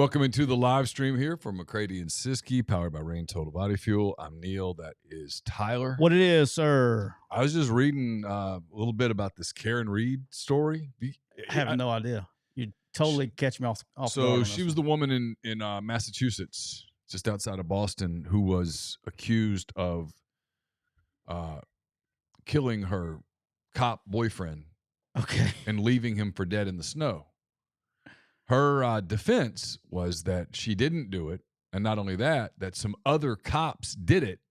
Welcome into the live stream here from McCready and Siskey, powered by Rain Total Body Fuel. I'm Neal. That is Tyler. What it is, sir? I was just reading a little bit about this Karen Reed story. I have no idea. You totally catch me off. So she was the woman in Massachusetts, just outside of Boston, who was accused of killing her cop boyfriend. Okay. And leaving him for dead in the snow. Her defense was that she didn't do it, and not only that, that some other cops did it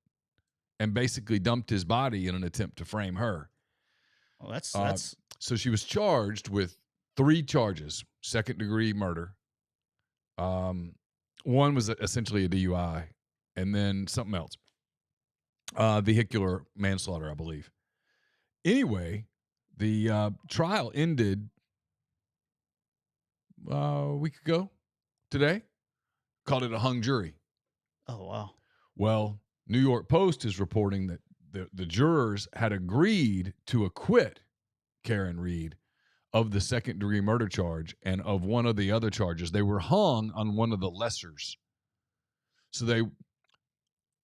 and basically dumped his body in an attempt to frame her. Well, that's so she was charged with 3 charges: second-degree murder. One was essentially a DUI, and then something else, vehicular manslaughter, I believe. Anyway, the trial ended a week ago today. Called it a hung jury. Oh, wow. Well, New York Post is reporting that the jurors had agreed to acquit Karen Reed of the second-degree murder charge and of one of the other charges. They were hung on one of the lessers. So they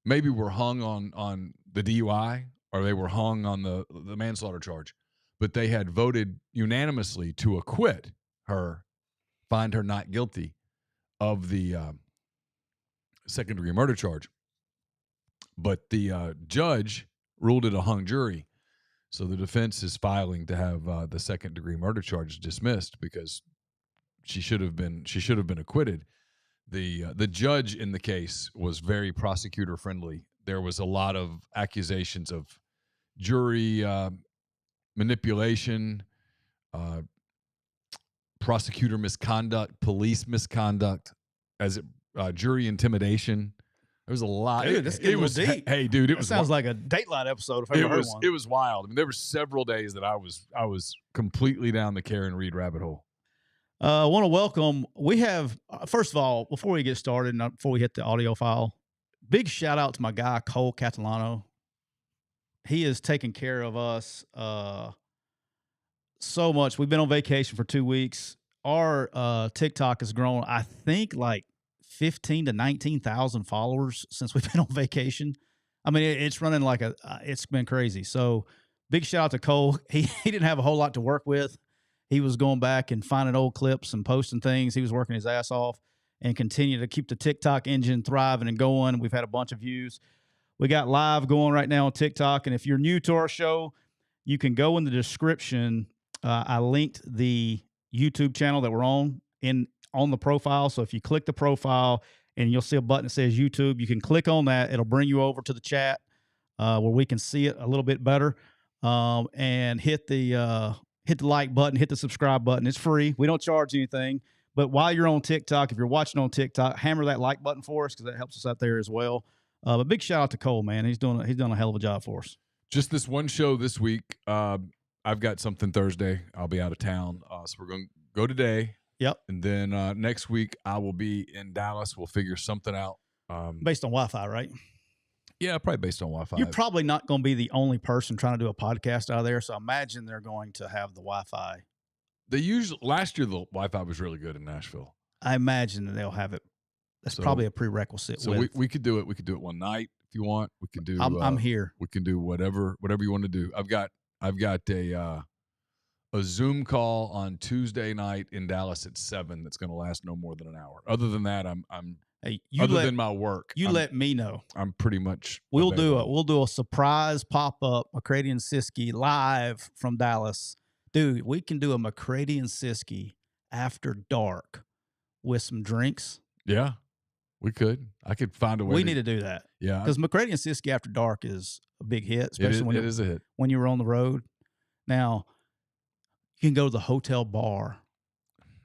maybe were hung on the DUI, or they were hung on the manslaughter charge. But they had voted unanimously to acquit her, find her not guilty of the second-degree murder charge. But the judge ruled it a hung jury. So the defense is filing to have the second-degree murder charge dismissed because she should have been acquitted. The judge in the case was very prosecutor friendly. There was a lot of accusations of jury manipulation, prosecutor misconduct, police misconduct, jury intimidation. There was a lot. Dude, it was deep. Hey, dude, it sounds like a Dateline episode. If I ever heard one. It was wild. I mean, there were several days that I was completely down the Karen Reed rabbit hole. I want to welcome. We have first of all, before we get started, before we hit the audio file, big shout out to my guy Cole Catalano. He is taking care of us so much. We've been on vacation for 2 weeks. Our TikTok has grown, I think, like 15 to 19,000 followers since we've been on vacation. I mean, it's running like it's been crazy. So big shout out to Cole. He didn't have a whole lot to work with. He was going back and finding old clips and posting things. He was working his ass off and continue to keep the TikTok engine thriving and going. We've had a bunch of views. We got live going right now on TikTok. And if you're new to our show, you can go in the description. I linked the YouTube channel that we're on the profile. So if you click the profile and you'll see a button that says YouTube, you can click on that. It'll bring you over to the chat where we can see it a little bit better. And hit the like button, hit the subscribe button. It's free. We don't charge anything. But while you're on TikTok, if you're watching on TikTok, hammer that like button for us because that helps us out there as well. But big shout out to Cole, man. He's done a hell of a job for us. Just this one show this week. I've got something Thursday. I'll be out of town. So we're going to go today. Yep. And then next week I will be in Dallas. We'll figure something out. Based on Wi-Fi, right? Yeah, probably based on Wi-Fi. You're probably not going to be the only person trying to do a podcast out of there. So I imagine they're going to have the Wi-Fi. Last year the Wi-Fi was really good in Nashville. I imagine that they'll have it. That's probably a prerequisite. So we could do it. We could do it one night if you want. We can do. I'm here. We can do whatever you want to do. I've got a Zoom call on Tuesday night in Dallas at 7. That's going to last no more than an hour. Other than that, than my work, let me know. I'm pretty much. We'll do a surprise pop up McCready and Siskey live from Dallas, dude. We can do a McCready and Siskey after dark with some drinks. Yeah, we could. I could find a way. We need to do that. Yeah, because McCready and Siskey after dark is a big hit, especially it is a hit when you were on the road. Now you can go to the hotel bar.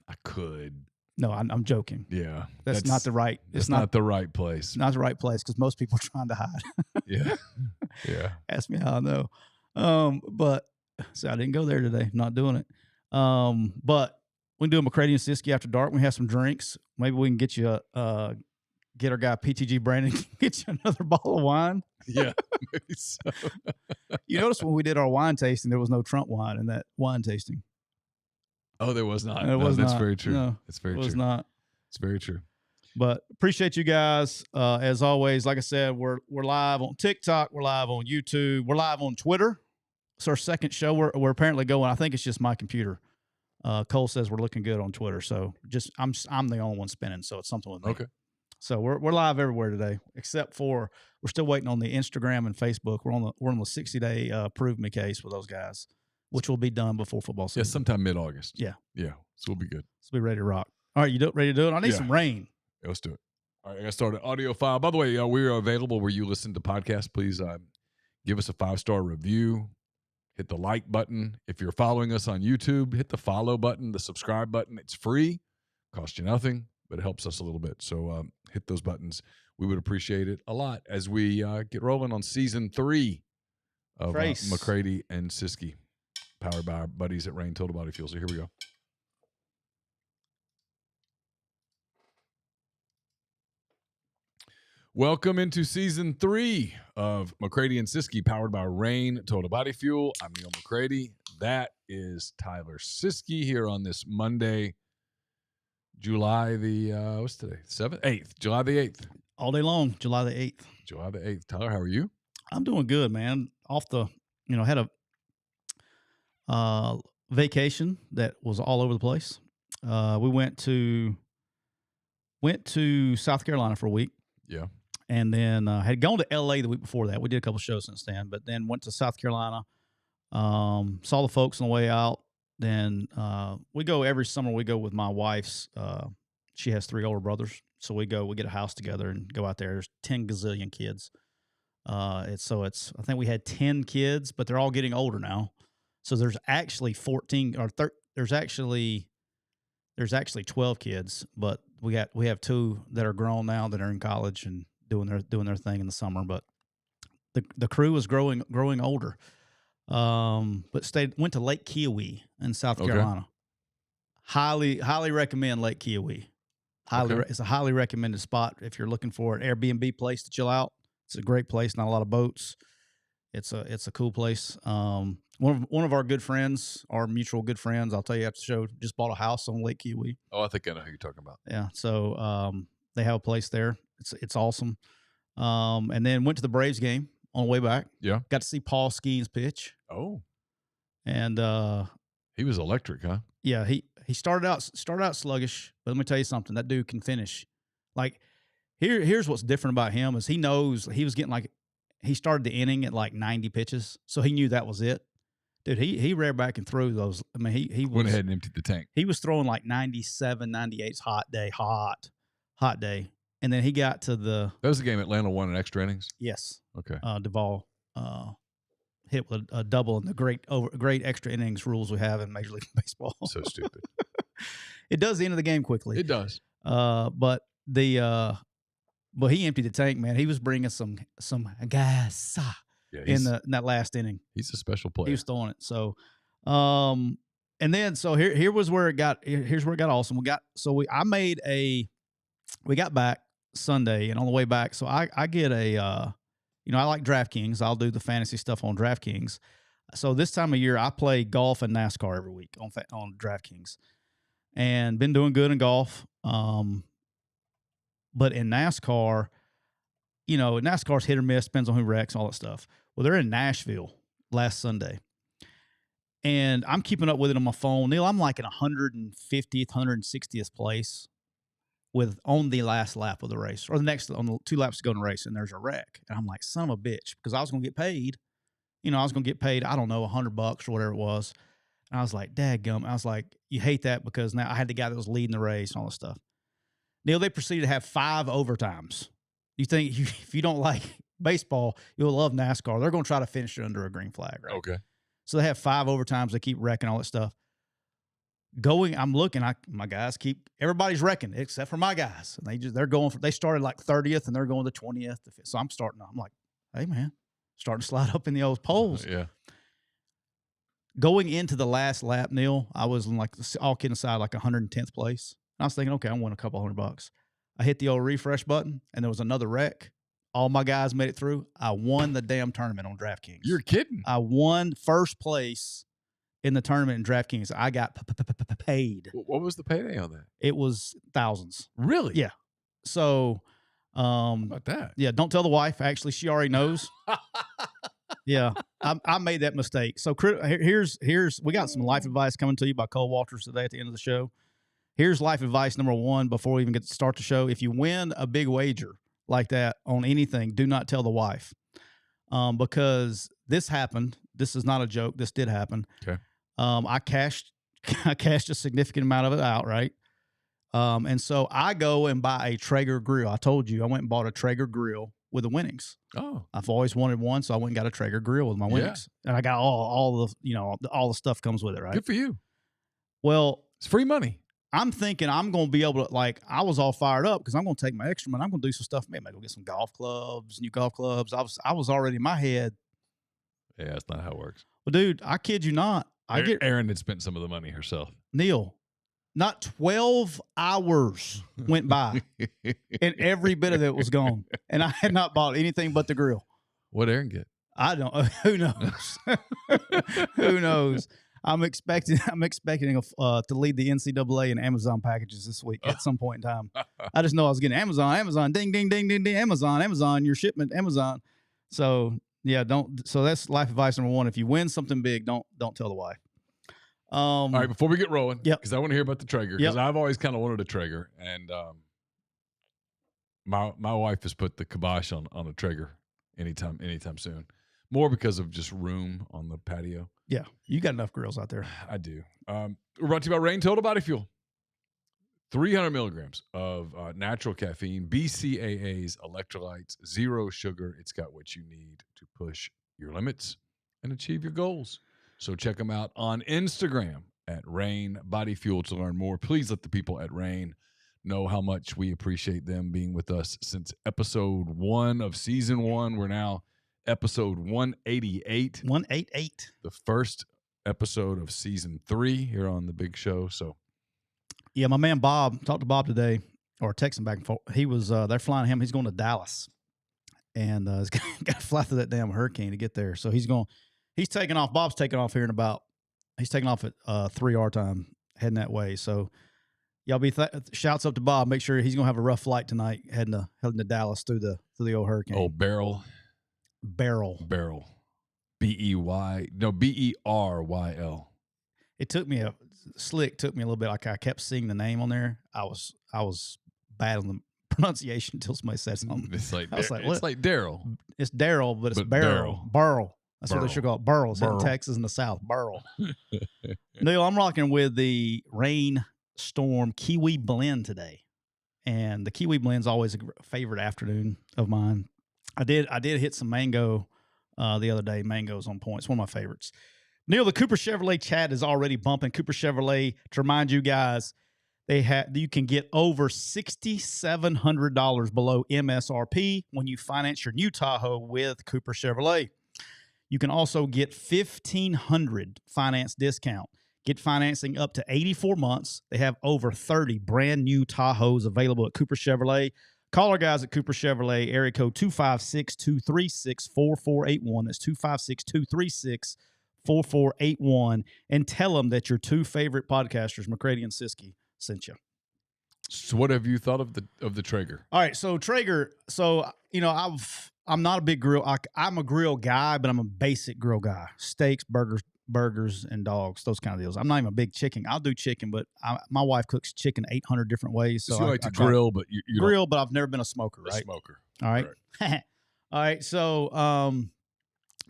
I could. No, I'm joking. Yeah. That's not the right. It's not the right place. It's not the right place because most people are trying to hide. Yeah. Yeah. Ask me how I know. But so I didn't go there today. Not doing it. But we can do a McCready and Siskey after dark. We have some drinks. Maybe we can get you get our guy PTG Brandon, get you another bottle of wine. Yeah, maybe so. You notice when we did our wine tasting, there was no Trump wine in that wine tasting. Oh, there was not. That's very true. No, it's very true. It was not. It's very true. But appreciate you guys. As always, like I said, we're live on TikTok. We're live on YouTube. We're live on Twitter. It's our second show. We're apparently going. I think it's just my computer. Cole says we're looking good on Twitter. So just I'm the only one spinning. So it's something with me. Okay. So we're live everywhere today, except for we're still waiting on the Instagram and Facebook. We're on the 60-day prove me case with those guys, which will be done before football season. Yeah, sometime mid-August. Yeah. Yeah. So we'll be good. Let's be ready to rock. All right, ready to do it? I need some rain. Yeah, let's do it. All right, I got started. Audio file. By the way, we are available where you listen to podcasts. Please give us a 5-star review. Hit the like button. If you're following us on YouTube, hit the follow button, the subscribe button. It's free. Costs you nothing, but it helps us a little bit. So hit those buttons. We would appreciate it a lot as we get rolling on season 3 of McCready and Siskey, powered by our buddies at Rain Total Body Fuel. So here we go. Welcome into season 3 of McCready and Siskey, powered by Rain Total Body Fuel. I'm Neal McCready. That is Tyler Siskey here on this Monday, July the what's today? 7th, 8th, July the 8th. All day long, July the 8th. July the 8th. Tyler, how are you? I'm doing good, man. Had a vacation that was all over the place. We went to South Carolina for a week. Yeah. And then had gone to L.A. the week before that. We did a couple shows since then, but then went to South Carolina, saw the folks on the way out. Then we go every summer. We go with my wife's. She has 3 older brothers, so we get a house together and go out there. There's 10 gazillion kids. I think we had 10 kids, but they're all getting older now. So there's actually 14 or there's actually 12 kids, but we have 2 that are grown now that are in college and doing their thing in the summer. But the crew is growing older. But went to Lake Kiowee in South Carolina. Highly recommend Lake Kiowee. It's a highly recommended spot if you're looking for an Airbnb place to chill out. It's a great place, not a lot of boats. It's a cool place. One of our good friends, our mutual good friends, I'll tell you after the show, just bought a house on Lake Kiowee. Oh, I think I know who you're talking about. Yeah, so they have a place there. It's awesome. And then went to the Braves game on the way back. Yeah, got to see Paul Skenes pitch. Oh, and he was electric, huh? Yeah, he started out sluggish, but let me tell you something. That dude can finish. Like here's what's different about him is he knows he was getting he started the inning at 90 pitches, so he knew that was it. Dude, he reared back and threw those. I mean, he went ahead and emptied the tank. He was throwing 97, 98's hot day. And then he got to the... That was the game Atlanta won in extra innings? Yes. Okay. Duvall hit with a double in the great extra innings rules we have in Major League Baseball. So stupid. It does the end of the game quickly. It does. But he emptied the tank, man. He was bringing some gas in that last inning. He's a special player. He was throwing it. So, and then here's where it got awesome. We got back Sunday, and on the way back, so I get I like DraftKings. I'll do the fantasy stuff on DraftKings. So this time of year, I play golf and NASCAR every week on DraftKings, and been doing good in golf. But in NASCAR, NASCAR's hit or miss, depends on who wrecks, all that stuff. Well, they're in Nashville last Sunday, and I'm keeping up with it on my phone. Neal, I'm like in 150th, 160th place on the last lap of the race, or on the 2 laps to go in the race, and there's a wreck. And I'm like, son of a bitch, because I was going to get paid. I don't know, $100 or whatever it was. And I was like, dadgum. I was like, you hate that because now I had the guy that was leading the race and all this stuff. Neal, they proceeded to have 5 overtimes. You think if you don't like baseball, you'll love NASCAR. They're going to try to finish it under a green flag, right? Okay. So they have 5 overtimes. They keep wrecking all that stuff. I'm looking. My guys everybody's wrecking except for my guys. And they started 30th and they're going to 20th. So I'm like, hey man, starting to slide up in the old polls. Yeah. Going into the last lap, Neal, I was in all kidding aside, 110th place. And I was thinking, okay, I'm winning a couple $100. I hit the old refresh button and there was another wreck. All my guys made it through. I won the damn tournament on DraftKings. You're kidding. I won first place in the tournament in DraftKings. I got paid. What was the payday on that? It was thousands. Really? Yeah. So, How about that? yeah, don't tell the wife. Actually, she already knows. Yeah, I made that mistake. So here's we got some life advice coming to you by Cole Walters today at the end of the show. Here's life advice number one before we even get to start the show. If you win a big wager like that on anything, do not tell the wife, because this happened. This is not a joke. This did happen. Okay. I cashed a significant amount of it out, right? And so I go and buy a Traeger grill. I told you I went and bought a Traeger grill with the winnings. Oh, I've always wanted one, so I went and got a Traeger grill with my winnings, and I got all the stuff comes with it, right? good for you. Well, It's free money. I'm thinking I'm going to be able to, like, I was all fired up because I'm going to take my extra money. I'm going to do some stuff. Maybe go get some golf clubs, new golf clubs. I was already in my head. Yeah, that's not how it works. Well, dude, I kid you not. Erin had spent some of the money herself. Neal, not 12 hours went by and every bit of it was gone. And I had not bought anything but the grill. What'd Erin get? I don't. Who knows? Who knows? I'm expecting to lead the NCAA in Amazon packages this week at some point in time. I just know I was getting Amazon, ding, ding, ding, ding, ding, Amazon, your shipment, Amazon. So yeah, don't. So that's life advice number one. If you win something big, don't tell the wife. All right, before we get rolling, Yep. because I want to hear about the Traeger, because I've always kind of wanted a Traeger, and my wife has put the kibosh on a Traeger anytime soon. More because of just room on the patio. Yeah, you got enough grills out there. I do. We're brought to you by Rain Total Body Fuel. 300 milligrams of natural caffeine, BCAAs, electrolytes, zero sugar. It's got what you need to push your limits and achieve your goals. So check them out on Instagram at Rain Body Fuel to learn more. Please let the people at Rain know how much we appreciate them being with us since episode 1 of season 1. We're now episode 188. 188. The first episode of season 3 here on the big show. So yeah, my man Bob, talked to Bob today, or texting back and forth. He was they're flying him. He's going to Dallas, and he's got to fly through that damn hurricane to get there. So he's taking off. Bob's taking off here he's taking off at 3 our time, heading that way. So y'all be shouts up to Bob. Make sure he's gonna have a rough flight tonight, heading to Dallas through the old hurricane. Oh, Beryl. Beryl. It took me a little bit. Like I kept seeing the name on there. I was bad on the pronunciation until somebody said something. It's like Daryl. It's Daryl, but it's Beryl. Burl. That's what they should call it. Burl. It's in Texas in the South. Burl. Neal, I'm rocking with the Rain Storm Kiwi Blend today, and the Kiwi Blend's always a favorite afternoon of mine. I did hit some mango the other day. Mango's on point. It's one of my favorites. Neal, the Cooper Chevrolet chat is already bumping. Cooper Chevrolet, to remind you guys, you can get over $6,700 below MSRP when you finance your new Tahoe with Cooper Chevrolet. You can also get $1,500 finance discount. Get financing up to 84 months. They have over 30 brand new Tahoes available at Cooper Chevrolet. Call our guys at Cooper Chevrolet, area code 256-236-4481. That's 256-236-4481. And tell them that your two favorite podcasters, McCready and Siskey, sent you. So what have you thought of the Traeger? All right, so Traeger. So, I'm not a big grill. I'm a grill guy, but I'm a basic grill guy. Steaks, burgers, and dogs, those kind of deals. I'm not even a big chicken. I'll do chicken, but my wife cooks chicken 800 different ways. So you like to grill, but you grill, but I've never been a smoker, right? Smoker. All right. All right. So,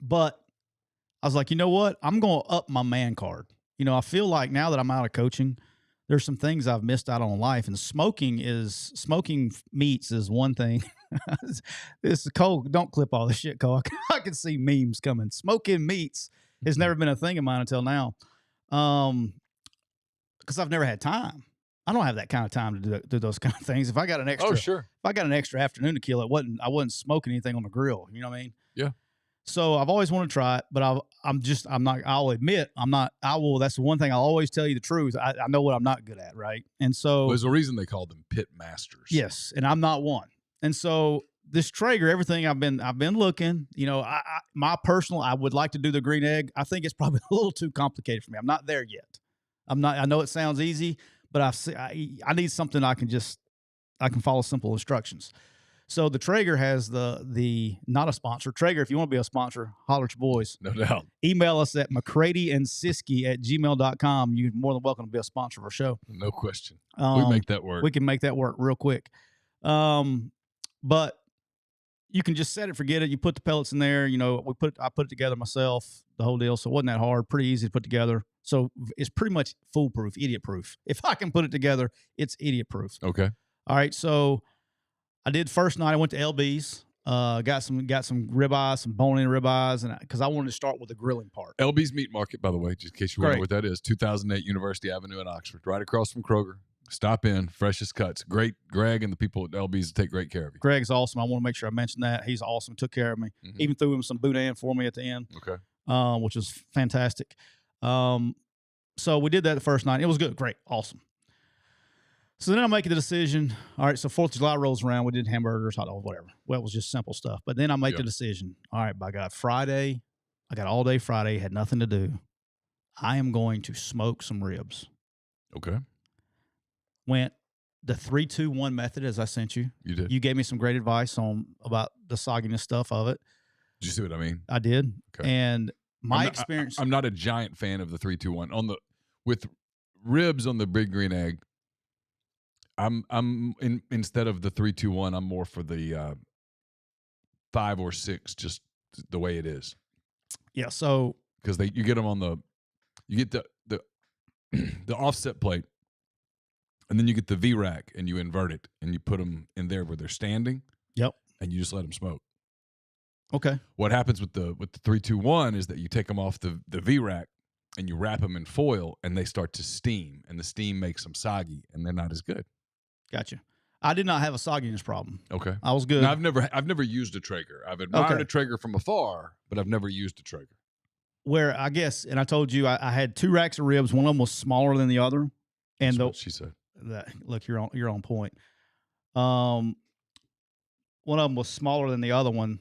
but I was like, you know what? I'm going to up my man card. I feel like now that I'm out of coaching, there's some things I've missed out on in life, and smoking meats is one thing. This is Cole. Don't clip all this shit, Cole. I can see memes coming. Smoking meats has never been a thing of mine until now, because I've never had time. I don't have that kind of time to do those kind of things. If I got an extra, if I got an extra afternoon to kill, I wasn't smoking anything on the grill. You know what I mean? Yeah. So I've always wanted to try it, but I'll admit, that's the one thing I'll always tell you the truth. I know what I'm not good at, right? And so there's a reason they call them pit masters. Yes, and I'm not one. And so this Traeger, everything I've been looking, I would like to do the green egg. I think it's probably a little too complicated for me. I'm not there yet. I know it sounds easy, but I need something I can just I can follow simple instructions. So the Traeger has the not a sponsor. Traeger, if you want to be a sponsor, holler at your boys. No doubt. Email us at McCreadyandSiskey@gmail.com. You're more than welcome to be a sponsor of our show. No question. We make that work. We can make that work real quick. But you can just set it, forget it. You put the pellets in there. You know, I put it together myself, the whole deal. So it wasn't that hard. Pretty easy to put together. So it's pretty much foolproof, idiot proof. If I can put it together, it's idiot proof. Okay. All right. So I did first night. I went to LB's. Got some ribeyes, some bone-in ribeyes, and because I wanted to start with the grilling part. LB's Meat Market, by the way, just in case you wonder what that is, 2008 University Avenue in Oxford, right across from Kroger. Stop in, freshest cuts. Great, Greg and the people at LB's take great care of you. Greg's awesome. I want to make sure I mention that. He's awesome. Took care of me. Mm-hmm. Even threw him some boudin for me at the end. Okay. Which was fantastic. So we did that the first night. It was good. Great. Awesome. So then I'm making the decision. All right, so 4th of July rolls around. We did hamburgers, hot dogs, whatever. Well, it was just simple stuff. But then I make the decision. All right, by God, Friday, I got all day Friday, had nothing to do. I am going to smoke some ribs. Okay. Went the 3-2-1 method, as I sent you. You did. You gave me some great advice about the sogginess stuff of it. Did you see what I mean? I did. Okay. And my experience. I'm not a giant fan of the 3-2-1 with ribs on the Big Green Egg. Instead of the 3-2-1, I'm more for the 5 or 6, just the way it is. Yeah. So because you get them on you get the offset plate, and then you get the V rack and you invert it and you put them in there where they're standing. Yep. And you just let them smoke. Okay. What happens with the 3-2-1 is that you take them off the V rack and you wrap them in foil and they start to steam, and the steam makes them soggy and they're not as good. Gotcha. I did not have a sogginess problem. Okay. I was good. Now, I've never used a Traeger. I've admired a Traeger from afar, but I've never used a Traeger. Where I guess, and I told you I had 2 racks of ribs. One of them was smaller than the other. And That's what she said. Look, you're on point. One of them was smaller than the other one.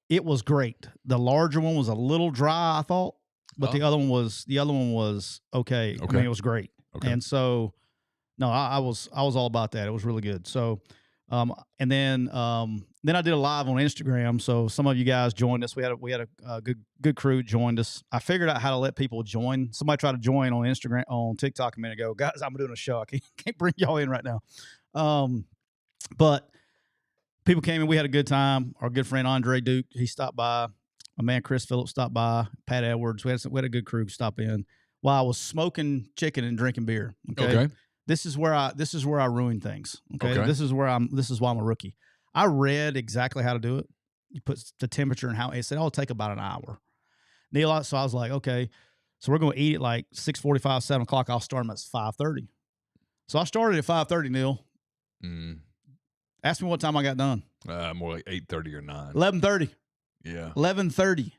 It was great. The larger one was a little dry, I thought, but the other one was okay. I mean, it was great. Okay. And so, no, I was all about that. It was really good. So, and then I did a live on Instagram. So some of you guys joined us. We had a good crew joined us. I figured out how to let people join. Somebody tried to join on Instagram, on TikTok a minute ago. Guys, I'm doing a show. I can't bring y'all in right now. But people came in. We had a good time. Our good friend Andre Duke, he stopped by. My man Chris Phillips stopped by. Pat Edwards. We had a good crew stop in while I was smoking chicken and drinking beer. Okay. This is where I ruin things. Okay. This is why I'm a rookie. I read exactly how to do it. You put the temperature and how it said, it'll take about an hour. Neal, so I was like, okay, so we're going to eat at like 6:45, 7 o'clock. I'll start them at 5:30. So I started at 5:30, Neal. Ask me what time I got done. More like 8:30 or 9. 11:30. Yeah. 11:30.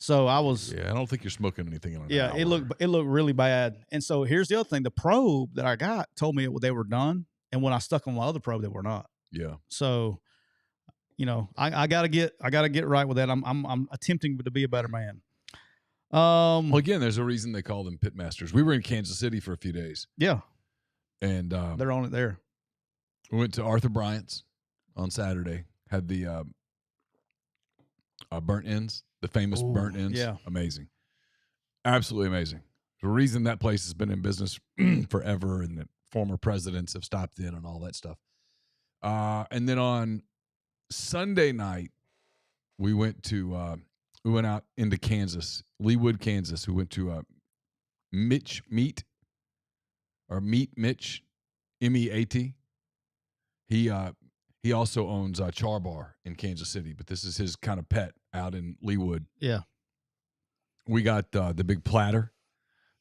So I was. Yeah, I don't think you're smoking anything in an hour. It looked really bad. And so here's the other thing: the probe that I got told me they were done, and when I stuck on my other probe, they were not. Yeah. So, I gotta get right with that. I'm attempting to be a better man. Well, again, there's a reason they call them pit masters. We were in Kansas City for a few days. Yeah. And they're on it there. We went to Arthur Bryant's on Saturday. Had the burnt ends, the famous burnt ends. Yeah. Amazing. Absolutely amazing. The reason that place has been in business forever, and that former presidents have stopped in and all that stuff. And then on Sunday night, we went out into Kansas, Leawood, Kansas. We went to Meat Mitch, MEAT. He also owns a Char Bar in Kansas City, but this is his kind of pet out in Leawood. Yeah. We got the big platter.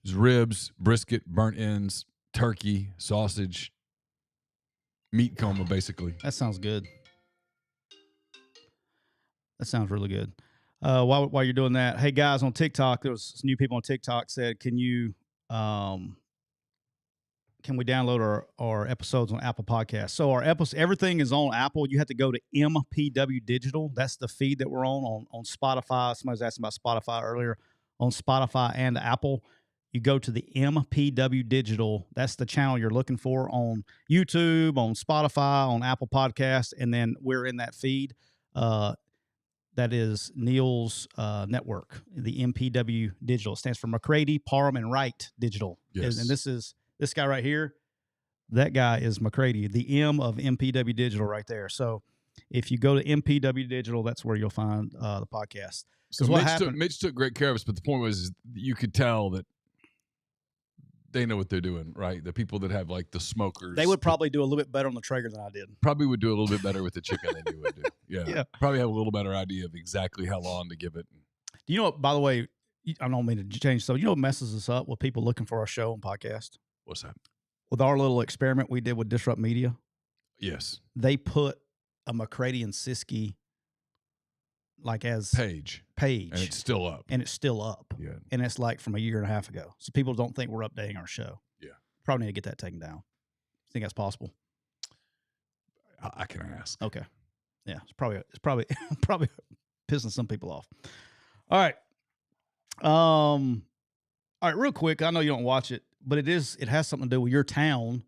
There's ribs, brisket, burnt ends, turkey, sausage, meat coma, basically. That sounds good. That sounds really good. While you're doing that, hey guys, on TikTok, there was some new people on TikTok said, can we download our episodes on Apple Podcasts? So our episodes, everything is on Apple. You have to go to MPW Digital. That's the feed that we're on Spotify. Somebody was asking about Spotify earlier. On Spotify and Apple, you go to the MPW Digital. That's the channel you're looking for on YouTube, on Spotify, on Apple Podcasts, and then we're in that feed. That is Neal's network, the MPW Digital. It stands for McCready, Parham, and Wright Digital. Yes. And this guy right here. That guy is McCready, the M of MPW Digital right there. So if you go to MPW Digital, that's where you'll find the podcast. So Mitch took great care of us, but the point was you could tell that they know what they're doing, right? The people that have like the smokers. They would probably do a little bit better on the Traeger than I did. Probably would do a little bit better with the chicken than you would do. Yeah. Probably have a little better idea of exactly how long to give it. Do you know what, by the way, I don't mean to change. So you know what messes us up with people looking for our show and podcast? What's that? With our little experiment we did with Disrupt Media. Yes. They put a McCready and Siskey like as page. And it's still up. Yeah. And it's like from a year and a half ago. So people don't think we're updating our show. Yeah. Probably need to get that taken down. Think that's possible? I can ask. Okay. Yeah. It's probably pissing some people off. All right. All right, real quick. I know you don't watch it, but it has something to do with your town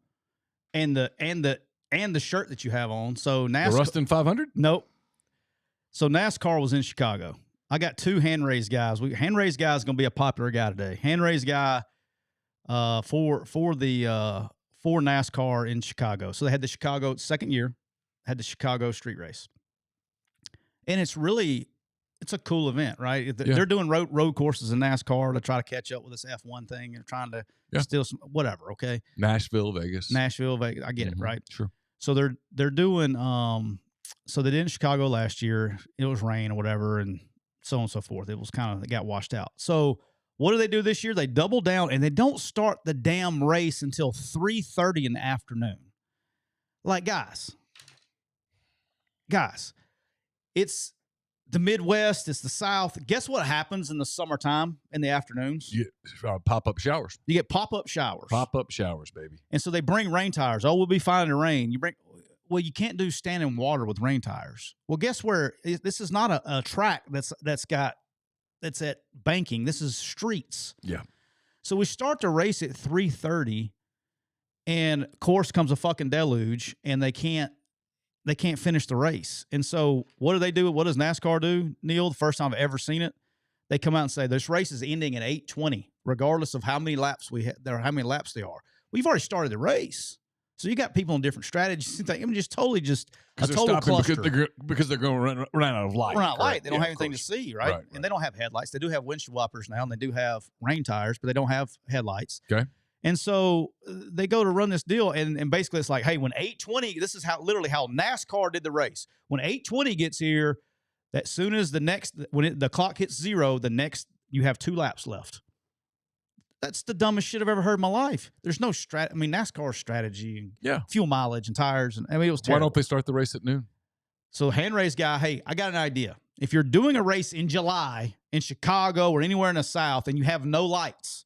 and the shirt that you have on. So NASCAR, the Rustin 500? Nope. So NASCAR was in Chicago. I got two hand raised guys. Hand raised guy is going to be a popular guy today. Hand raised guy for NASCAR in Chicago. So they had the Chicago second year, had the Chicago street race, and it's a cool event, right? They're doing road courses in NASCAR to try to catch up with this F1 thing. They're trying to steal some whatever. Okay, Nashville, Vegas. I get it, right? Sure. So they're doing so they did in Chicago last year. It was rain or whatever, and so on and so forth. It got washed out. So what do they do this year? They double down, and they don't start the damn race until 3:30 in the afternoon. Like, guys, it's the Midwest, it's the South. Guess what happens in the summertime in the afternoons? Pop-up showers. You get pop-up showers. Pop-up showers, baby. And so they bring rain tires. Oh, we'll be fine in the rain. You can't do standing water with rain tires. Well, guess where? This is not a track that's at banking. This is streets. Yeah. So we start to race at 3:30, and of course comes a fucking deluge, and they can't finish the race. And so what do they do? What does NASCAR do, Neal? The first time I've ever seen it, they come out and say this race is ending at 8:20, regardless of how many laps how many laps they are. We've already started the race. So you got people on different strategies. I mean, just totally a total cluster. Because they're going to run out of light. Run out of light. They don't have anything to see, right? And they don't have headlights. They do have windshield wipers now, and they do have rain tires, but they don't have headlights. Okay. And so they go to run this deal, and basically it's like, hey, when 8:20, this is literally how NASCAR did the race. When 8:20 gets here, as soon as the clock hits 0, you have 2 laps left. That's the dumbest shit I've ever heard in my life. There's no NASCAR strategy and fuel mileage and tires. And it was terrible. Why don't they start the race at noon? So hand race guy, hey, I got an idea. If you're doing a race in July in Chicago or anywhere in the South and you have no lights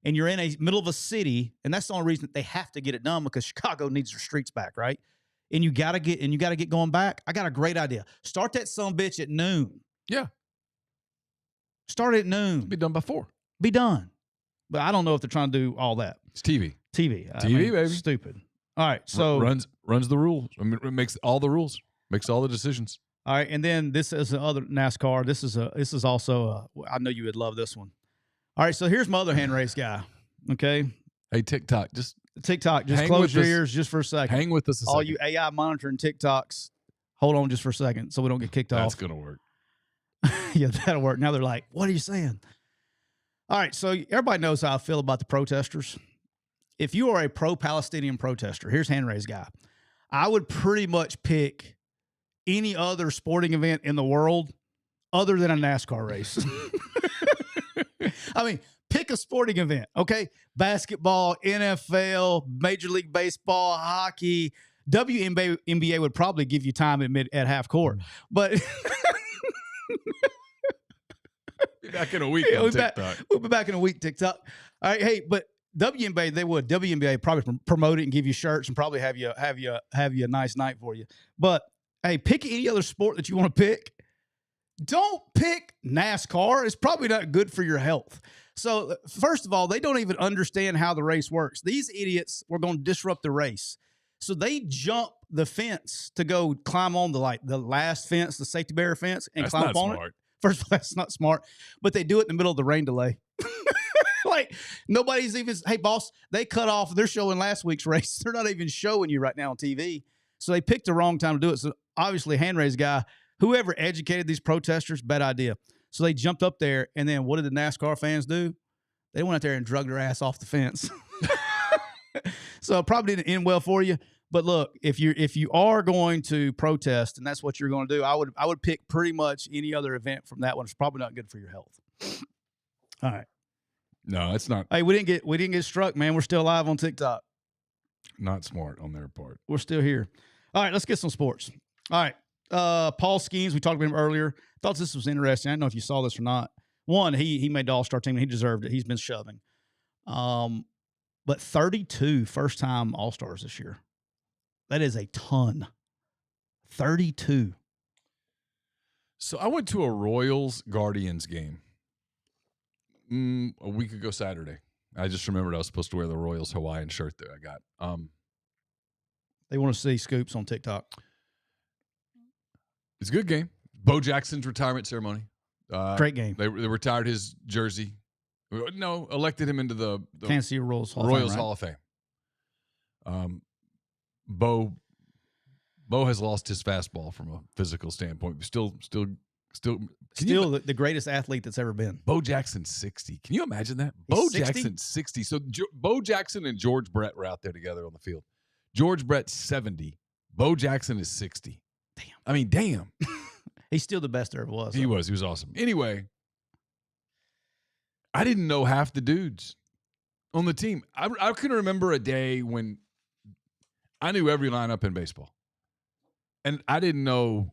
and you're in a middle of a city, and that's the only reason that they have to get it done because Chicago needs their streets back, right? And you gotta get going back. I got a great idea. Start that sumbitch at noon. Yeah. Start at noon. Be done by 4. Be done. But I don't know if they're trying to do all that. It's TV. Baby. Stupid. All right. So runs the rules. I mean, it makes all the rules. Makes all the decisions. All right. And then this is another NASCAR. This is also I know you would love this one. All right. So here's my other hand race guy. Okay. Hey, TikTok. Just close your ears just for a second. Hang with us a second. All you AI monitoring TikToks, hold on just for a second so we don't get kicked off. That's going to work. Yeah, that'll work. Now they're like, what are you saying? All right, so everybody knows how I feel about the protesters. If you are a pro-Palestinian protester, here's hand raised guy. I would pretty much pick any other sporting event in the world other than a NASCAR race. I mean, pick a sporting event, okay? Basketball, NFL, Major League Baseball, hockey. WNBA would probably give you time at half court, but back in a week on TikTok. We'll be back in a week, TikTok. All right, hey, but WNBA, they would. WNBA probably promote it and give you shirts and probably have you a nice night for you. But hey, pick any other sport that you want to pick. Don't pick NASCAR. It's probably not good for your health. So first of all, they don't even understand how the race works. These idiots were going to disrupt the race. So they jump the fence to go climb on the last fence, the safety barrier fence, and climb up on it. First of all, that's not smart. But they do it in the middle of the rain delay. Like nobody's even, hey boss, they cut off. They're showing last week's race. They're not even showing you right now on TV. So they picked the wrong time to do it. So obviously, hand raised guy, whoever educated these protesters, bad idea. So they jumped up there, and then what did the NASCAR fans do? They went out there and drug their ass off the fence. So it probably didn't end well for you. But look, if you are going to protest, and that's what you're going to do, I would pick pretty much any other event from that one. It's probably not good for your health. All right. No, it's not. Hey, we didn't get struck, man. We're still live on TikTok. Not smart on their part. We're still here. All right, let's get some sports. All right. Paul Skenes, we talked about him earlier. Thought this was interesting. I don't know if you saw this or not. One, he made the All-Star team, and he deserved it. He's been shoving. But 32 first-time All-Stars this year. That is a ton. 32. So I went to a Royals-Guardians game a week ago Saturday. I just remembered I was supposed to wear the Royals Hawaiian shirt that I got. They want to see scoops on TikTok. It's a good game. Bo Jackson's retirement ceremony. Great game. They retired his jersey. No, elected him into the Kansas City Royals Hall of Fame. Bo has lost his fastball from a physical standpoint. Still the greatest athlete that's ever been. Bo Jackson's 60. Can you imagine that? He's Bo 60? Jackson's 60. So Bo Jackson and George Brett were out there together on the field. George Brett's 70. Bo Jackson is 60. Damn. I mean, damn. He's still the best there ever was. He was awesome. Anyway, I didn't know half the dudes on the team. I can remember a day when I knew every lineup in baseball. And I didn't know.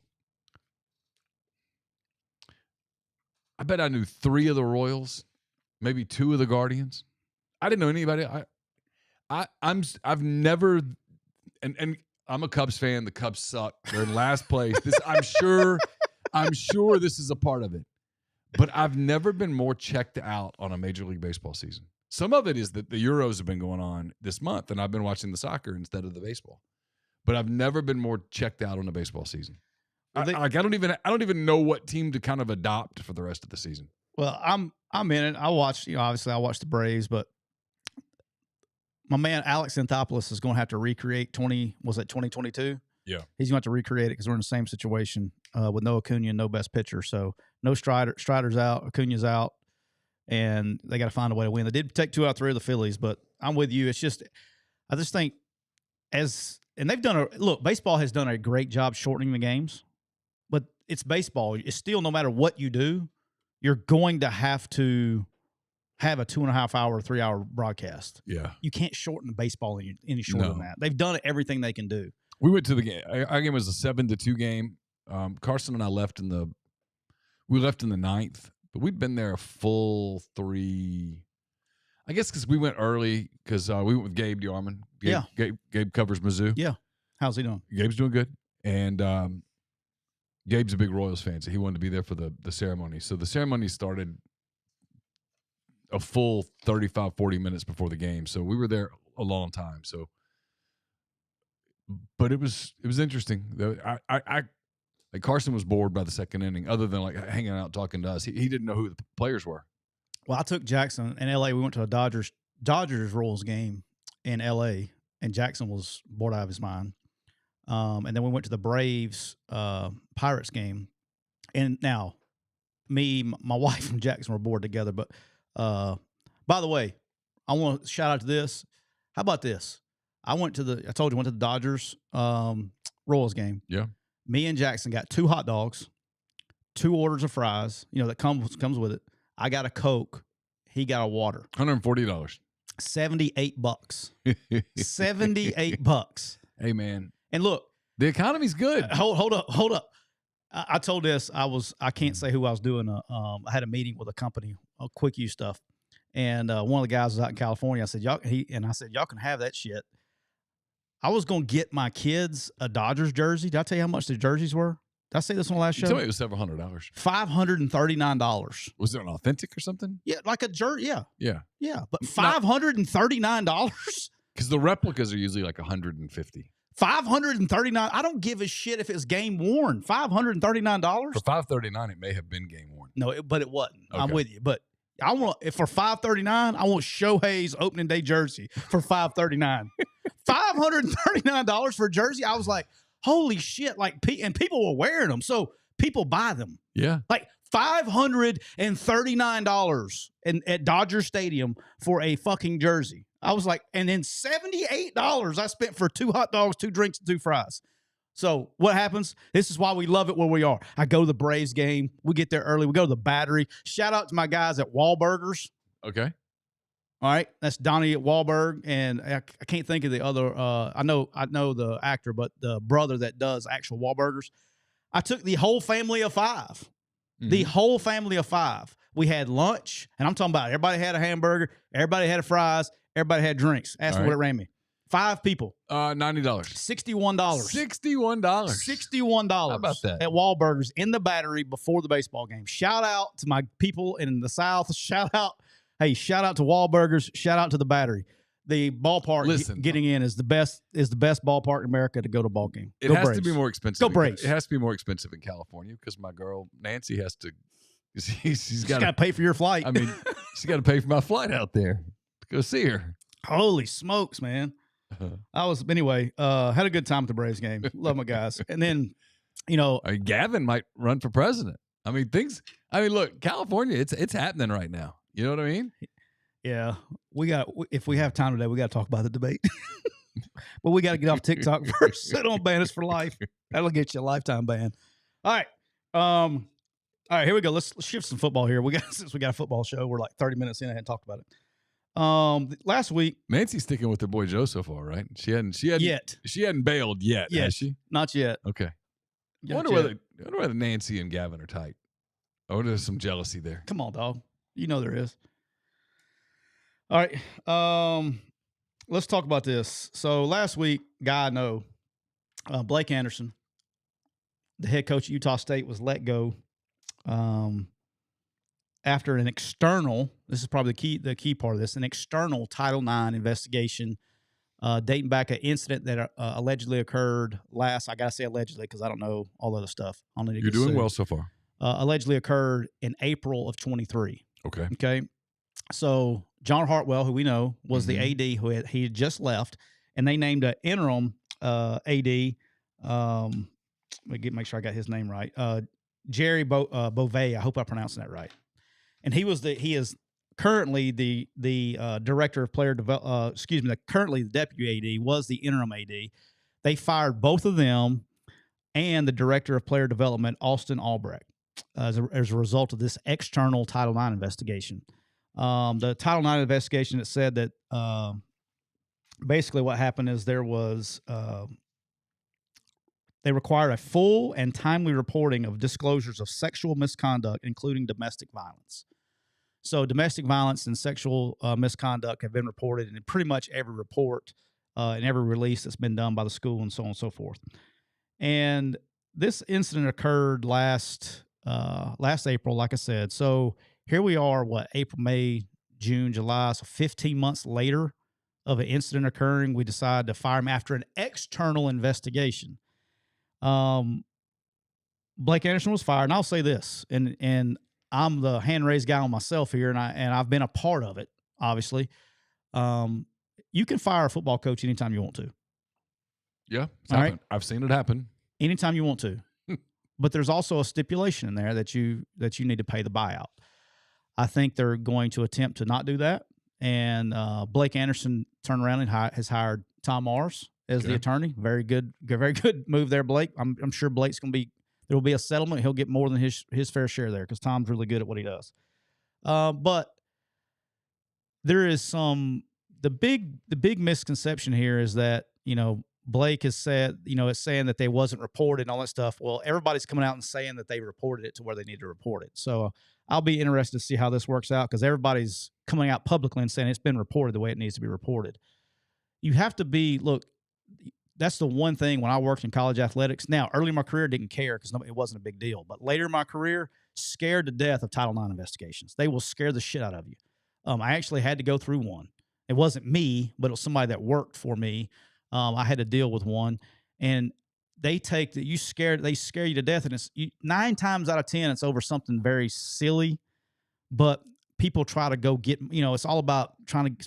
I bet I knew 3 of the Royals, maybe 2 of the Guardians. I didn't know anybody. I've never, and I'm a Cubs fan. The Cubs suck. They're in last place. I'm sure this is a part of it. But I've never been more checked out on a Major League Baseball season. Some of it is that the Euros have been going on this month, and I've been watching the soccer instead of the baseball. But I've never been more checked out on a baseball season. I don't even know what team to kind of adopt for the rest of the season. Well, I'm in it. I watched, obviously I watched the Braves, but my man Alex Anthopoulos is going to have to recreate 2022? Yeah. He's going to have to recreate it because we're in the same situation with no Acuna and no best pitcher. So no Strider's out, Acuna's out, and they got to find a way to win. They did take 2 out of 3 of the Phillies, but I'm with you. It's just, I just think and they've done baseball has done a great job shortening the games, but it's baseball. It's still, no matter what you do, you're going to have to have a 2.5 hour, 3 hour broadcast. Yeah. You can't shorten baseball any shorter than that. They've done everything they can do. We went to the game. Our game was a 7-2 game. Carson and I left in the 9th, but we'd been there a full 3. I guess because we went early because we went with Gabe DeArmond. Gabe covers Mizzou. Yeah. How's he doing? Gabe's doing good. And Gabe's a big Royals fan, so he wanted to be there for the ceremony. So the ceremony started a full 35, 40 minutes before the game. So we were there a long time. So, but it was interesting. Like Carson was bored by the second inning, other than like hanging out talking to us. He didn't know who the players were. Well, I took Jackson in L.A. We went to a Dodgers Royals game in L.A., and Jackson was bored out of his mind. And then we went to the Braves Pirates game. And now, my wife and Jackson were bored together. But by the way, I want to shout out to this. How about this? I told you I went to the Dodgers Royals game. Yeah. Me and Jackson got 2 hot dogs, 2 orders of fries, that comes with it. I got a Coke. He got a water. $140. $78. $78. Hey, man. And look, the economy's good. Hold up. I told this. I can't say who I was doing. I had a meeting with a company, quick use stuff, and one of the guys was out in California. I said, y'all can have that shit. I was gonna get my kids a Dodgers jersey. Did I tell you how much the jerseys were? Did I say this on the last You show? told me it was several $100. $539. Was it an authentic or something? Yeah, like a jersey. Yeah. Yeah. Yeah. But $539? Because the replicas are usually like $150. $539. I don't give a shit if it's game worn. $539. For $539, it may have been game worn. No, but it wasn't. Okay. I'm with you. But I want if for $539, I want Shohei's opening day jersey for $539. $539 for a jersey. I was like, holy shit! Like, and people were wearing them, so people buy them. Yeah, like $539 at Dodger Stadium for a fucking jersey. I was like, and then $78 I spent for 2 hot dogs, 2 drinks, and 2 fries. So what happens? This is why we love it where we are. I go to the Braves game. We get there early. We go to the Battery. Shout out to my guys at Wahlburgers. Okay. All right. That's Donnie at Wahlberg. And I can't think of the other. I know the actor, but the brother that does actual Wahlburgers. I took the whole family of 5. Mm-hmm. The whole family of 5. We had lunch, and I'm talking about everybody had a hamburger. Everybody had a fries. Everybody had drinks. Ask me what it ran me. 5 people. $90. $61. $61. How about that? At Wahlburgers in the Battery before the baseball game. Shout out to my people in the South. Shout out to Wahlburgers. Shout out to the Battery. The ballpark getting in is the best ballpark in America to go to a ball game. It has to be more expensive. Go Braves. It has to be more expensive in California because my girl Nancy has to. She's got to pay for your flight. I mean, she's got to pay for my flight out there to go see her. Holy smokes, man! Had a good time at the Braves game. Love my guys. And then, Gavin might run for president. Look, California, it's happening right now. You know what I mean? Yeah, if we have time today, we got to talk about the debate. But we got to get off TikTok first. So don't ban us for life. That'll get you a lifetime ban. All right. All right, here we go. Let's shift some football here. Since we got a football show, we're like 30 minutes in. I hadn't talked about it. Last week, Nancy's sticking with her boy Joe so far, right? She hadn't bailed yet, has she? Not yet. Okay. I wonder whether Nancy and Gavin are tight. I wonder there's some jealousy there. Come on, dog. You know there is. All right. Let's talk about this. So last week, guy I know, Blake Anderson, the head coach at Utah State, was let go after an external. This is probably the key part of this. An external Title IX investigation dating back an incident that allegedly occurred I gotta say allegedly because I don't know all the other stuff. You're doing well so far. Allegedly occurred in April of 23. Okay. So John Hartwell, who we know was the AD who he had just left, and they named an interim AD. Let me make sure I got his name right. Jerry Beauvais. I hope I'm pronouncing that right. And he is currently the director of player development. Currently the deputy AD was the interim AD. They fired both of them and the director of player development, Austin Albrecht, as a result of this external Title IX investigation. The Title IX investigation, it said that basically what happened is there was they required a full and timely reporting of disclosures of sexual misconduct, including domestic violence. So domestic violence and sexual misconduct have been reported in pretty much every report and every release that's been done by the school and so on and so forth. And this incident occurred last April, like I said. So here we are, April, May, June, July. So 15 months later of an incident occurring, we decided to fire him after an external investigation. Blake Anderson was fired, and I'll say this, and I'm the hand-raised guy on myself here, and I've been a part of it, obviously. You can fire a football coach anytime you want to. Yeah, it's happened. Right? I've seen it happen. Anytime you want to. But there's also a stipulation in there that you need to pay the buyout. I think they're going to attempt to not do that. And Blake Anderson turned around and has hired Tom Mars as the attorney. Very good move there, Blake. I'm sure Blake's going to be. There will be a settlement. He'll get more than his fair share there because Tom's really good at what he does. But there is the big misconception here is that Blake has said it's saying that they wasn't reported and all that stuff. Well, everybody's coming out and saying that they reported it to where they need to report it. So I'll be interested to see how this works out because everybody's coming out publicly and saying it's been reported the way it needs to be reported. You have to be that's the one thing when I worked in college athletics. Now, early in my career, didn't care because it wasn't a big deal. But later in my career, scared to death of Title IX investigations. They will scare the shit out of you. I actually had to go through one. It wasn't me, but it was somebody that worked for me. I had to deal with one, and they take that they scare you to death, and it's 9 times out of 10 it's over something very silly, but people try to go get, it's all about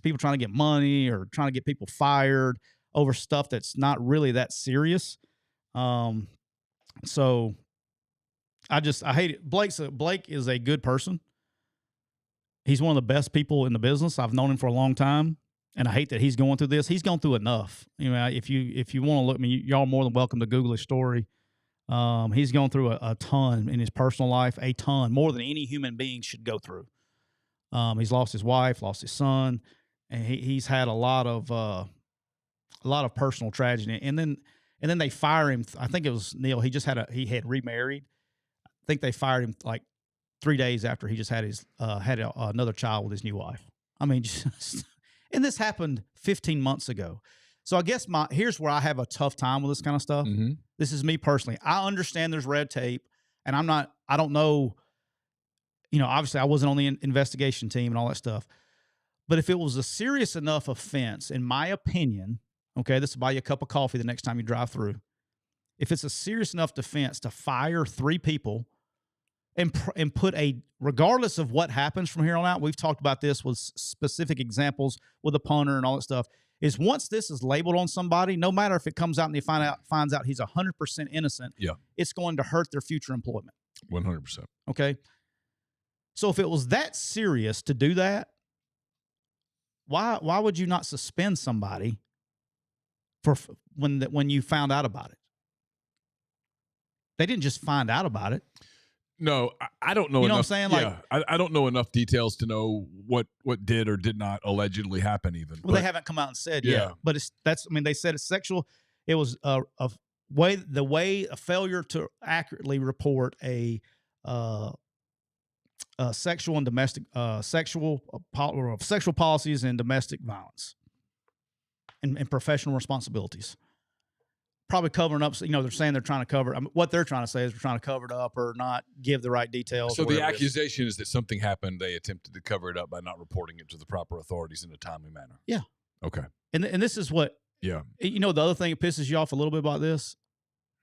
people trying to get money or trying to get people fired over stuff that's not really that serious. So I hate it. Blake is a good person. He's one of the best people in the business. I've known him for a long time, and I hate that he's going through this. He's gone through enough. If you want to look, y'all are more than welcome to Google his story. He's gone through a ton in his personal life, a ton, more than any human being should go through. He's lost his wife, lost his son, and he's had a lot of personal tragedy. And then they fire him. I think it was Neal. He had remarried. I think they fired him like 3 days after he just had another child with his new wife. I mean, and this happened 15 months ago. So I guess here's where I have a tough time with this kind of stuff. Mm-hmm. This is me personally. I understand there's red tape, and I don't know, obviously I wasn't on the investigation team and all that stuff. But if it was a serious enough offense, in my opinion, okay, this will buy you a cup of coffee the next time you drive through. If it's a serious enough offense to fire 3 people and put regardless of what happens from here on out, we've talked about this with specific examples with a punter and all that stuff, is once this is labeled on somebody, no matter if it comes out and he finds out he's 100% innocent, it's going to hurt their future employment. 100%. Okay? So if it was that serious to do that, why would you not suspend somebody for when you found out about it? They didn't just find out about it. No, I don't know. You know enough, what I'm saying? I don't know enough details to know what did or did not allegedly happen. Even they haven't come out and said yet. But they said it's sexual. It was a failure to accurately report a sexual and domestic sexual policies and domestic violence and professional responsibilities. Probably covering up, they're saying they're trying to cover. What they're trying to say is we're trying to cover it up or not give the right details. So the accusation is that something happened. They attempted to cover it up by not reporting it to the proper authorities in a timely manner. Yeah. Okay. And this is what. Yeah. The other thing that pisses you off a little bit about this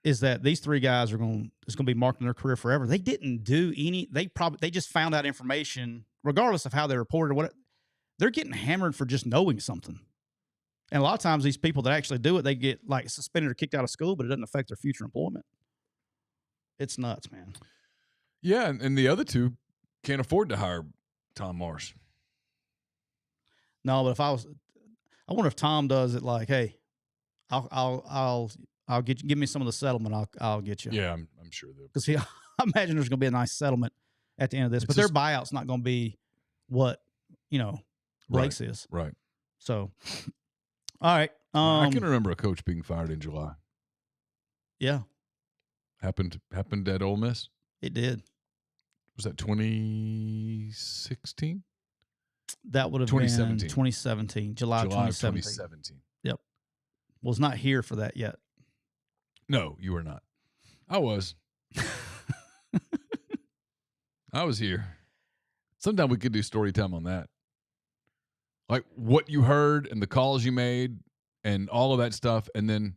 is that these 3 guys it's going to be marked in their career forever. They didn't do any. They just found out information, regardless of how they reported what. They're getting hammered for just knowing something. And a lot of times these people that actually do it, they get like suspended or kicked out of school, but it doesn't affect their future employment. It's nuts, man. Yeah, and the other 2 can't afford to hire Tom Marsh. No, but I wonder if Tom does it like, hey, I'll get you, give me some of the settlement. I'll get you. Yeah, I'm sure that because I imagine there's going to be a nice settlement at the end of this, but their buyout's not going to be what Blake's is. Right. So. All right. I can remember a coach being fired in July. Yeah. Happened at Ole Miss? It did. Was that 2016? That would have been 2017. July 2017. Yep. Was not here for that yet. No, you were not. I was. I was here. Sometime we could do story time on that. Like what you heard and the calls you made and all of that stuff. And then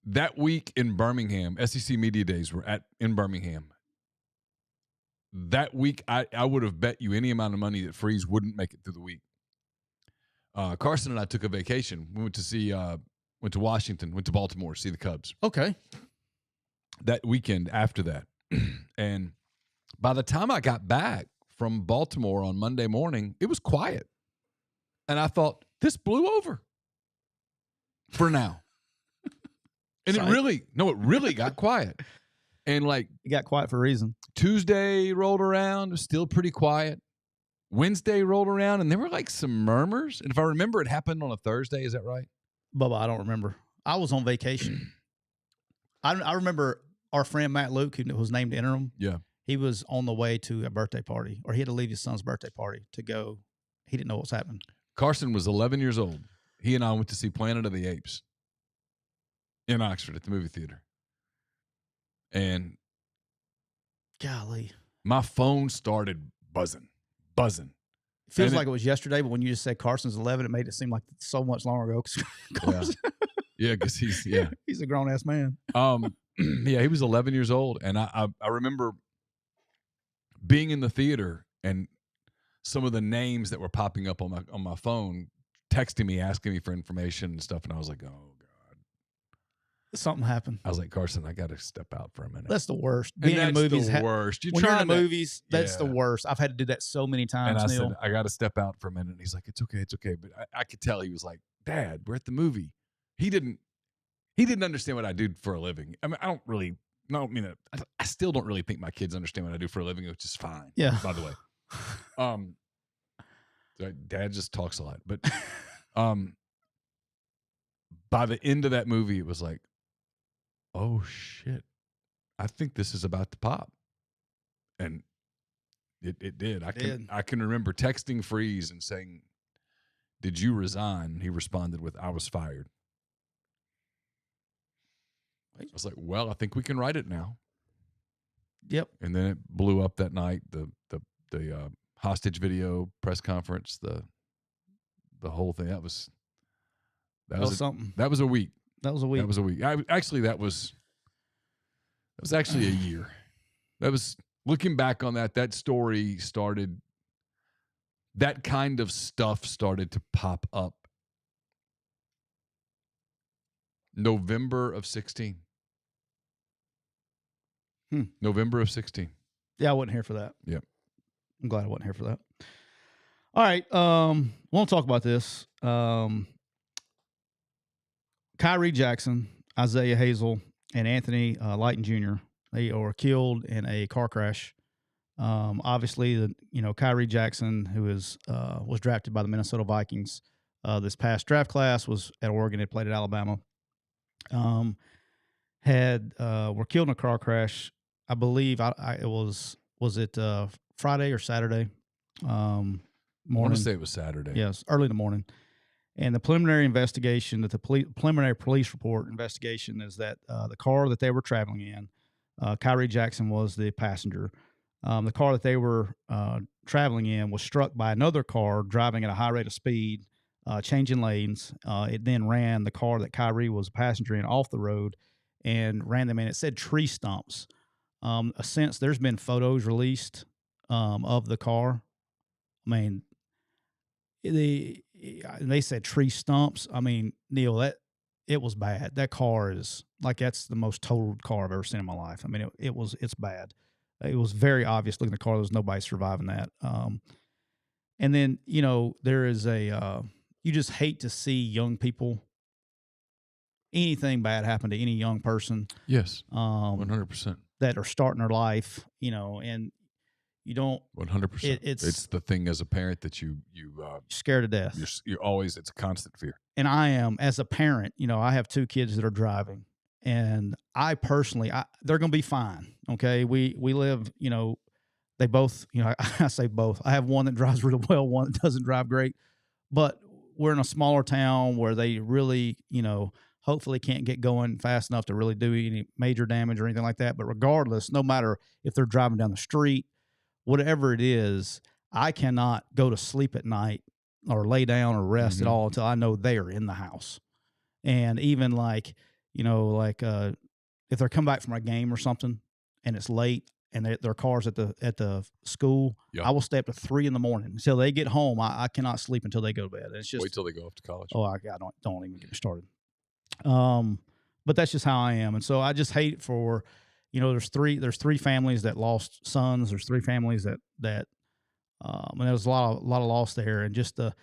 that week in Birmingham, SEC Media Days were in Birmingham. That week, I would have bet you any amount of money that Freeze wouldn't make it through the week. Carson and I took a vacation. We went to Washington, went to Baltimore to see the Cubs. Okay. That weekend after that. And by the time I got back from Baltimore on Monday morning, it was quiet. And I thought, this blew over for now. And it really got quiet. And it got quiet for a reason. Tuesday rolled around, it was still pretty quiet. Wednesday rolled around, and there were some murmurs. And if I remember, it happened on a Thursday. Is that right? Bubba, I don't remember. I was on vacation. I remember our friend Matt Luke, who was named interim. Yeah. He was on the way to a birthday party, or he had to leave his son's birthday party to go. He didn't know what was happening. Carson was 11 years old. he and I went to see Planet of the Apes in Oxford at the movie theater. And golly, my phone started buzzing. it feels And like it was yesterday, but when you just said Carson's 11, it made it seem like so much longer ago. Carson, Yeah, because he's he's a grown ass man. Yeah, he was 11 years old, and I remember being in the theater and some of the names that were popping up on my phone, texting me, asking me for information and stuff, and I was like, oh God, Something happened. I was like, Carson, I got to step out for a minute. That's the worst. And Being in movies, the worst. When you're in the movies, that's the worst. I've had to do that so many times. And I Neal. said, I got to step out for a minute. And he's like, it's okay. But I could tell he was like, Dad, we're at the movie. He didn't understand what I do for a living. I mean, I still don't really think my kids understand what I do for a living, which is fine. Yeah. By the way, Dad just talks a lot, but by the end of that movie, it was like, oh shit, I think this is about to pop, and it did. I can remember texting Freeze and saying, "Did you resign?" And he responded with, "I was fired." I was like, well, I think we can write it now. Yep. And then it blew up that night. The hostage video press conference, the whole thing. That was something. That was a week. That was a week. That was a week. That was actually a year. That was, looking back on that story started, that kind of stuff started to pop up November of 16. November of 16. Yeah, I wasn't here for that. Yep. I'm glad I wasn't here for that. All right. We'll talk about this. Kyrie Jackson, Isaiah Hazel, and Anthony Lighton Jr., they were killed in a car crash. Obviously, Kyrie Jackson, who was drafted by the Minnesota Vikings this past draft class, was at Oregon, had played at Alabama. Were killed in a car crash. I believe it was Friday or Saturday morning. I want to say it was Saturday. Yes, early in the morning. And the preliminary investigation, preliminary police report investigation, is that the car that they were traveling in, Kyrie Jackson was the passenger. The car that they were traveling in was struck by another car driving at a high rate of speed, changing lanes. It then ran the car that Kyrie was a passenger in off the road and ran them in. It said tree stumps. Since there's been photos released of the car, I mean, they said tree stumps. I mean, Neal, it was bad. That car is like, that's the most totaled car I've ever seen in my life. I mean, it's bad. It was very obvious looking at the car. There's nobody surviving that. And then, there is you just hate to see young people, anything bad happen to any young person. Yes. 100%. That are starting their life, and you don't. 100%. It's the thing as a parent that you scared to death. You're always, it's a constant fear. And I am, as a parent, I have two kids that are driving, and I personally, they're going to be fine. Okay. We live, they both, I say both. I have one that drives really well, one that doesn't drive great, but we're in a smaller town where they really, hopefully can't get going fast enough to really do any major damage or anything like that. But regardless, no matter if they're driving down the street, whatever it is, I cannot go to sleep at night or lay down or rest at all until I know they are in the house. And even if they're coming back from a game or something and it's late and their car's at the school, I will stay up to 3 a.m. until they get home. I cannot sleep until they go to bed. It's just wait till they go off to college. Oh, I don't even get me started. But that's just how I am. And so I just hate for, there's three families that lost sons. There's 3 families that and there's a lot of loss there, and just the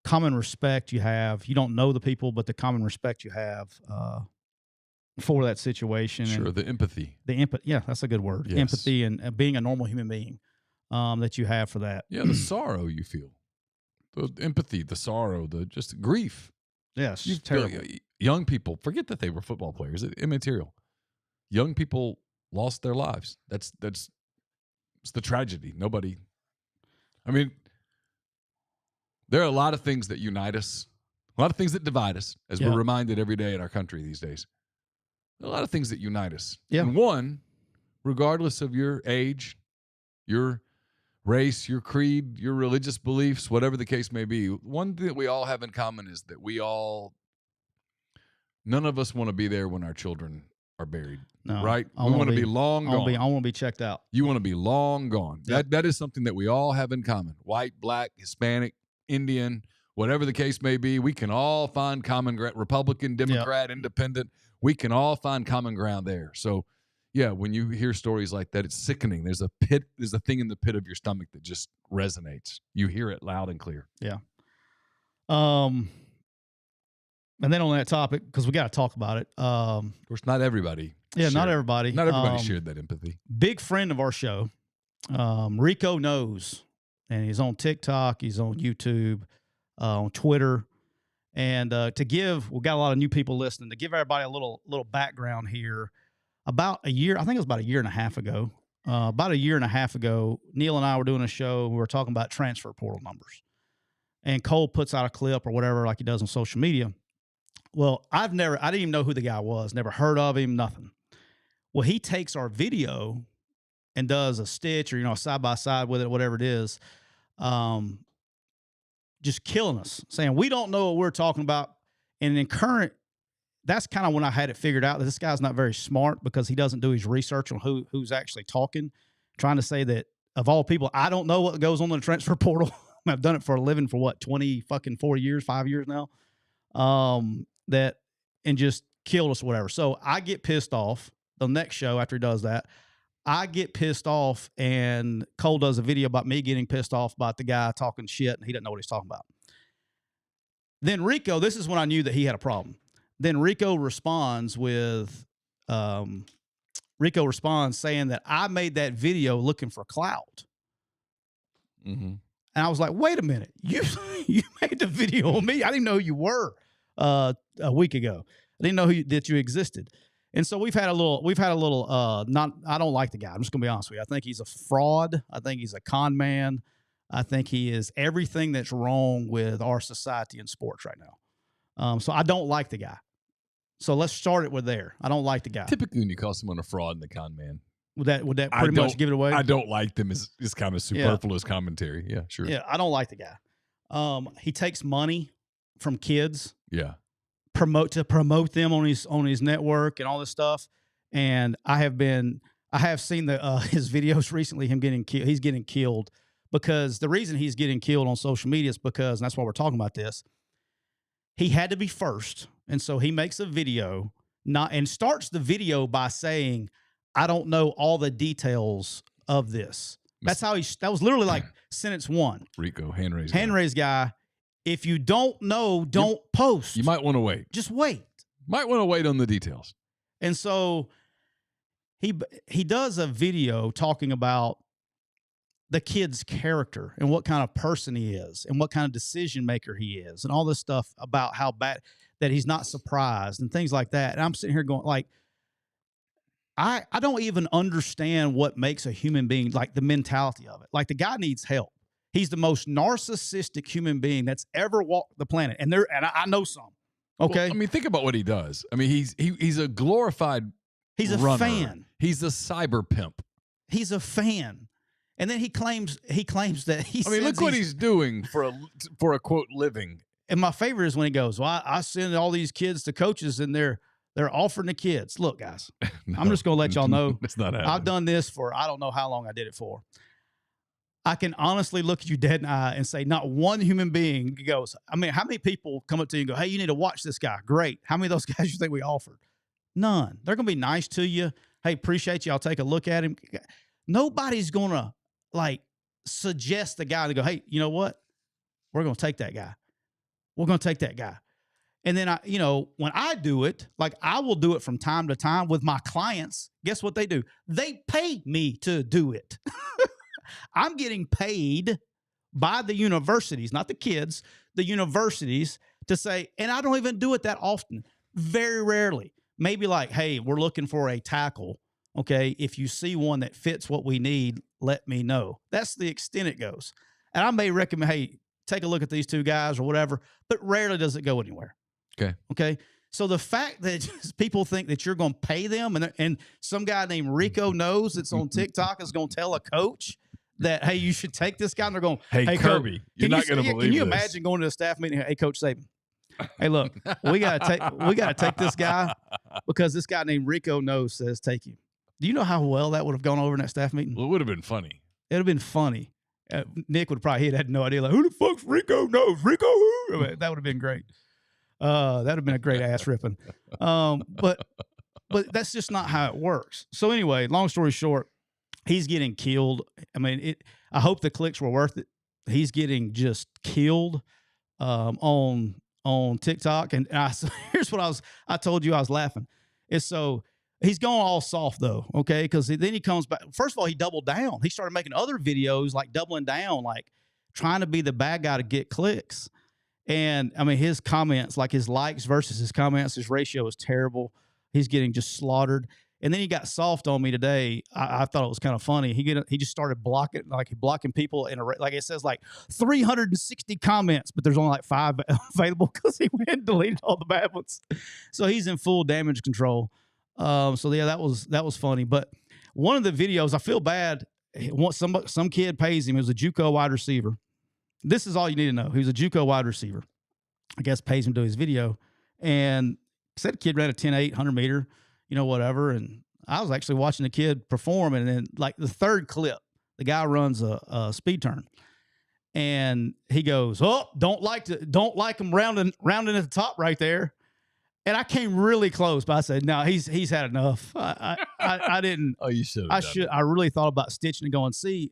common respect you have. You don't know the people, but the common respect you have, for that situation. Sure. And the empathy. Yeah, that's a good word. Yes. Empathy and being a normal human being, that you have for that. Yeah. The sorrow you feel, the empathy, the sorrow, the just grief. Yes. You terrible. Young people, forget that they were football players. It's immaterial. Young people lost their lives. It's the tragedy. Nobody. I mean, there are a lot of things that unite us, A lot of things that divide us, as Yeah. we're reminded every day in our country these days. A lot of things that unite us. Yeah. And one, regardless of your age, your race, your creed, your religious beliefs, whatever the case may be, one thing that we all have in common is that none of us want to be there when our children are buried. No, right? We want to be long gone. I want to be checked out. You want to be long gone. Yep. That is something that we all have in common. White, black, Hispanic, Indian, whatever the case may be, we can all find common ground. Republican, Democrat, Independent, we can all find common ground there. So, yeah, when you hear stories like that, it's sickening. There's a thing in the pit of your stomach that just resonates. You hear it loud and clear. Yeah. And then on that topic, because we got to talk about it. Of course, not everybody. Yeah, not everybody. Not everybody shared that empathy. Big friend of our show, RicoKnows, and he's on TikTok, he's on YouTube, on Twitter, and we got a lot of new people listening. To give everybody a little background here, about a year, I think it was about a year and a half ago. Neal and I were doing a show. We were talking about transfer portal numbers, and Cole puts out a clip or whatever, like he does on social media. Well, I didn't even know who the guy was, never heard of him, nothing. Well, he takes our video and does a stitch or, side by side with it, whatever it is, just killing us, saying we don't know what we're talking about. And in current, that's kind of when I had it figured out that this guy's not very smart because he doesn't do his research on who's actually talking, trying to say that of all people, I don't know what goes on in the transfer portal. I've done it for a living for 4 years, 5 years now. And just killed us, whatever. So I get pissed off. The next show after he does that, I get pissed off, and Cole does a video about me getting pissed off about the guy talking shit, and he doesn't know what he's talking about. Then Rico, this is when I knew that he had a problem. Then Rico responds saying that I made that video looking for clout. Mm-hmm. And I was like, wait a minute, you made the video on me. I didn't know who you were a week ago. I didn't know that you existed. And so we've had a little, I don't like the guy. I'm just going to be honest with you. I think he's a fraud. I think he's a con man. I think he is everything that's wrong with our society and sports right now. So I don't like the guy. So let's start it with there. I don't like the guy. Typically when you call someone a fraud and a con man, would that pretty much give it away? I don't like them is kind of superfluous commentary. Yeah, sure. Yeah, I don't like the guy. He takes money from kids. Yeah. To promote them on his network and all this stuff. And I have seen his videos recently, him getting killed. He's getting killed because the reason he's getting killed on social media is because, and that's why we're talking about this, he had to be first. And so he makes a video and starts the video by saying, I don't know all the details of this. That was literally like sentence one. Rico, hand raised guy. If you don't know, don't post. You might want to wait. Just wait. Might want to wait on the details. And so he does a video talking about the kid's character and what kind of person he is and what kind of decision maker he is and all this stuff about how bad that he's not surprised and things like that. And I'm sitting here going like, I don't even understand what makes a human being, like the mentality of it. Like the guy needs help. He's the most narcissistic human being that's ever walked the planet. And I know some. Okay. Well, think about what he does. He's a glorified He's a runner. fan. He's a cyber pimp. He's a fan. And then he claims that look what he's doing for a quote living. And my favorite is when he goes, well, I send all these kids to coaches and they're offering the kids. Look, guys, no, I'm just going to let y'all know. It's not happening. I've done this for, I don't know how long I did it for. I can honestly look at you dead in the eye and say not one human being goes, how many people come up to you and go, hey, you need to watch this guy. Great. How many of those guys you think we offered? None. They're going to be nice to you. Hey, appreciate you. I'll take a look at him. Nobody's going to suggest the guy to go, hey, you know what? We're going to take that guy. We're going to take that guy. And then when I do it, I will do it from time to time with my clients. Guess what they do? They pay me to do it. I'm getting paid by the universities, not the kids, the universities to say, and I don't even do it that often, very rarely. Maybe hey, we're looking for a tackle. Okay. If you see one that fits what we need, let me know. That's the extent it goes. And I may recommend, hey, take a look at these two guys or whatever, but rarely does it go anywhere. Okay. So the fact that people think that you're going to pay them and some guy named RicoKnows that's on TikTok is going to tell a coach that, hey, you should take this guy, and they're going, hey Kirby, you're not going to believe this. Can you imagine going to a staff meeting? Hey, Coach Saban, hey, look, we gotta take this guy because this guy named RicoKnows says take him. Do you know how well that would have gone over in that staff meeting? Well, it would have been funny. It would have been funny. Nick would probably had no idea. Like, who the fuck's RicoKnows? Rico who? I mean, that would have been great. That would have been a great ass ripping. But that's just not how it works. So anyway, long story short, he's getting killed. I mean, I hope the clicks were worth it. He's getting just killed on TikTok. And here's what I told you I was laughing. So he's going all soft though, okay? Because then he comes back. First of all, he doubled down. He started making other videos like doubling down, like trying to be the bad guy to get clicks. And I mean, his comments, like his likes versus his comments, his ratio is terrible. He's getting just slaughtered. And then he got soft on me today. I thought it was kind of funny. He just started blocking people like it says like 360 comments, but there's only like 5 available because he went and deleted all the bad ones. So he's in full damage control. So yeah, that was funny. But one of the videos, I feel bad. Some kid pays him. It was a JUCO wide receiver. This is all you need to know. He was a JUCO wide receiver. I guess pays him to do his video. And said the kid ran a 10.8 100 meter, whatever. And I was actually watching the kid perform. And then like the third clip, the guy runs a speed turn. And he goes, oh, don't like him rounding at the top right there. And I came really close, but I said, no, he's had enough. I didn't. Oh, you should. I really thought about stitching and going, see,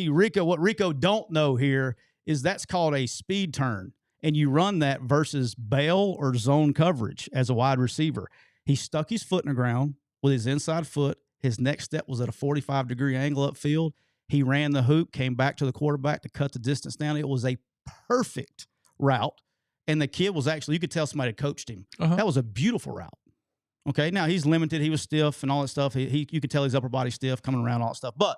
Rico, what Rico don't know here is that's called a speed turn. And you run that versus bail or zone coverage as a wide receiver. He stuck his foot in the ground with his inside foot. His next step was at a 45-degree angle upfield. He ran the hoop, came back to the quarterback to cut the distance down. It was a perfect route. And the kid was actually, you could tell somebody coached him. Uh-huh. That was a beautiful route. Okay, now he's limited. He was stiff and all that stuff. You could tell his upper body stiff coming around, all that stuff. But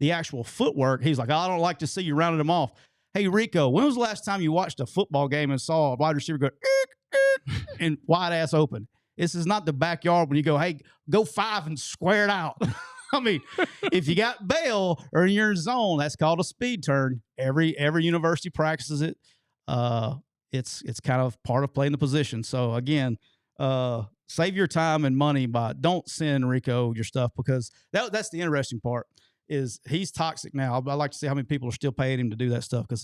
the actual footwork, he's like, I don't like to see you rounding him off. Hey, Rico, when was the last time you watched a football game and saw a wide receiver go and wide ass open? This is not the backyard when you go, hey, go 5 and square it out. I mean, if you got bail or in your zone, that's called a speed turn. Every university practices it. It's kind of part of playing the position. So again, save your time and money, but don't send Rico your stuff because that's the interesting part. Is he's toxic now. I'd like to see how many people are still paying him to do that stuff because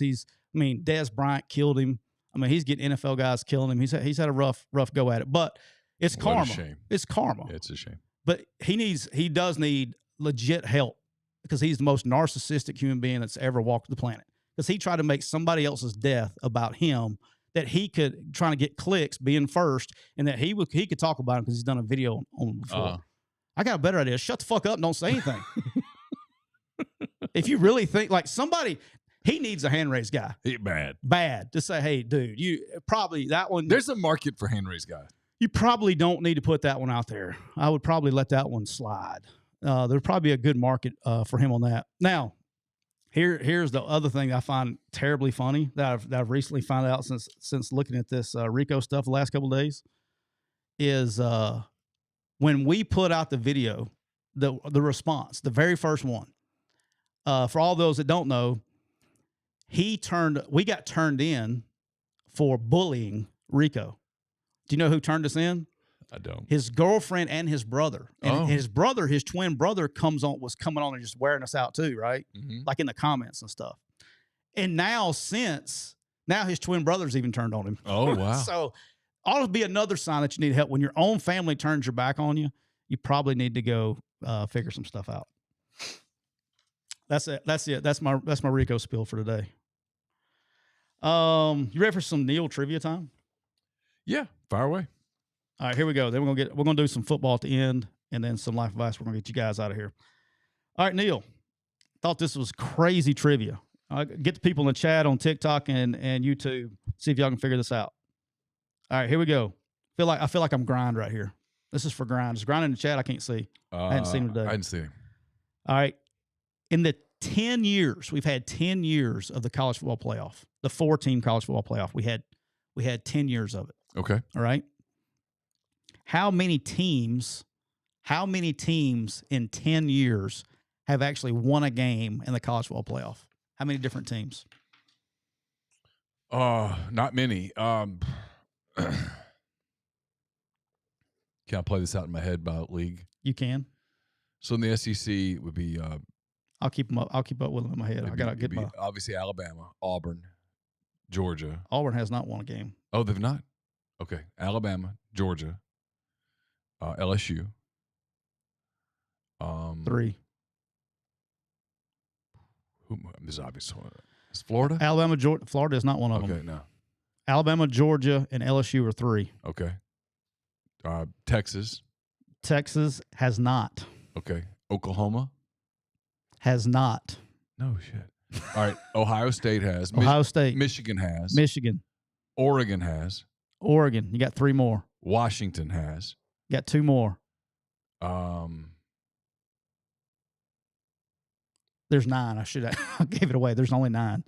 Dez Bryant killed him. I mean, he's getting NFL guys killing him. He's had a rough go at it, but it's karma. What a shame. It's karma. It's a shame. But he does need legit help because he's the most narcissistic human being that's ever walked the planet. Because he tried to make somebody else's death about him that he could trying to get clicks being first and that he could talk about him because he's done a video on him before. I got a better idea. Shut the fuck up and don't say anything. If you really think like somebody, he needs a hand raised guy. Bad. Just say, hey, dude, you probably that one. There's a market for hand raised guys. You probably don't need to put that one out there. I would probably let that one slide. There'd probably be a good market for him on that. Now, here's the other thing I find terribly funny that I've recently found out since looking at this Rico stuff the last couple of days is when we put out the video, the response, the very first one. For all those that don't know, we got turned in for bullying Rico. Do you know who turned us in? I don't. His girlfriend and his brother. And his twin brother was coming on and just wearing us out too, right? Mm-hmm. Like in the comments and stuff. And now his twin brother's even turned on him. Oh, wow. So ought to be another sign that you need help. When your own family turns your back on you, you probably need to go figure some stuff out. That's it. That's my Rico spill for today. You ready for some Neal trivia time? Yeah, fire away. All right, here we go. Then we're gonna do some football at the end, and then some life advice. We're gonna get you guys out of here. All right, Neal. Thought this was crazy trivia. Get the people in the chat on TikTok and YouTube. See if y'all can figure this out. All right, here we go. I feel like I'm grind right here. This is for grind. Is grind in the chat? I can't see. I hadn't seen him today. I didn't see him. All right. In the 10 years, we've had 10 years of the college football playoff. the 4-team college football playoff. We had 10 years of it. Okay. All right. How many teams in 10 years have actually won a game in the college football playoff? How many different teams? Not many. Can I play this out in my head by league? You can. So in the SEC it would be I'll keep them up. I'll keep up with them in my head. I gotta get my. Obviously Alabama, Auburn, Georgia. Auburn has not won a game. Oh, they've not. Okay, Alabama, Georgia, LSU. 3. This is obvious. Is Florida? Alabama, Georgia. Florida is not one of them. Okay, no. Alabama, Georgia, and LSU are 3. Okay. Texas. Texas has not. Okay. Oklahoma. Has not. No shit. All right. Ohio State has. Ohio State. Michigan has. Michigan. Oregon has. Oregon. You got 3 more. Washington has. You got 2 more. There's 9. I gave it away. There's only 9.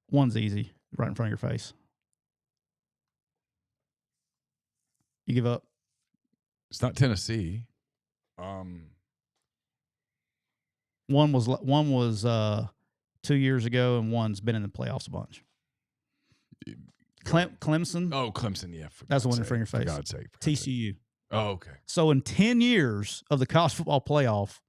One's easy, right in front of your face. You give up? It's not Tennessee. One was 2 years ago, and one's been in the playoffs a bunch. Clemson. Oh, Clemson, yeah. That's the one in front of your face. For God's sake. TCU. Oh, okay. So in 10 years of the college football playoff,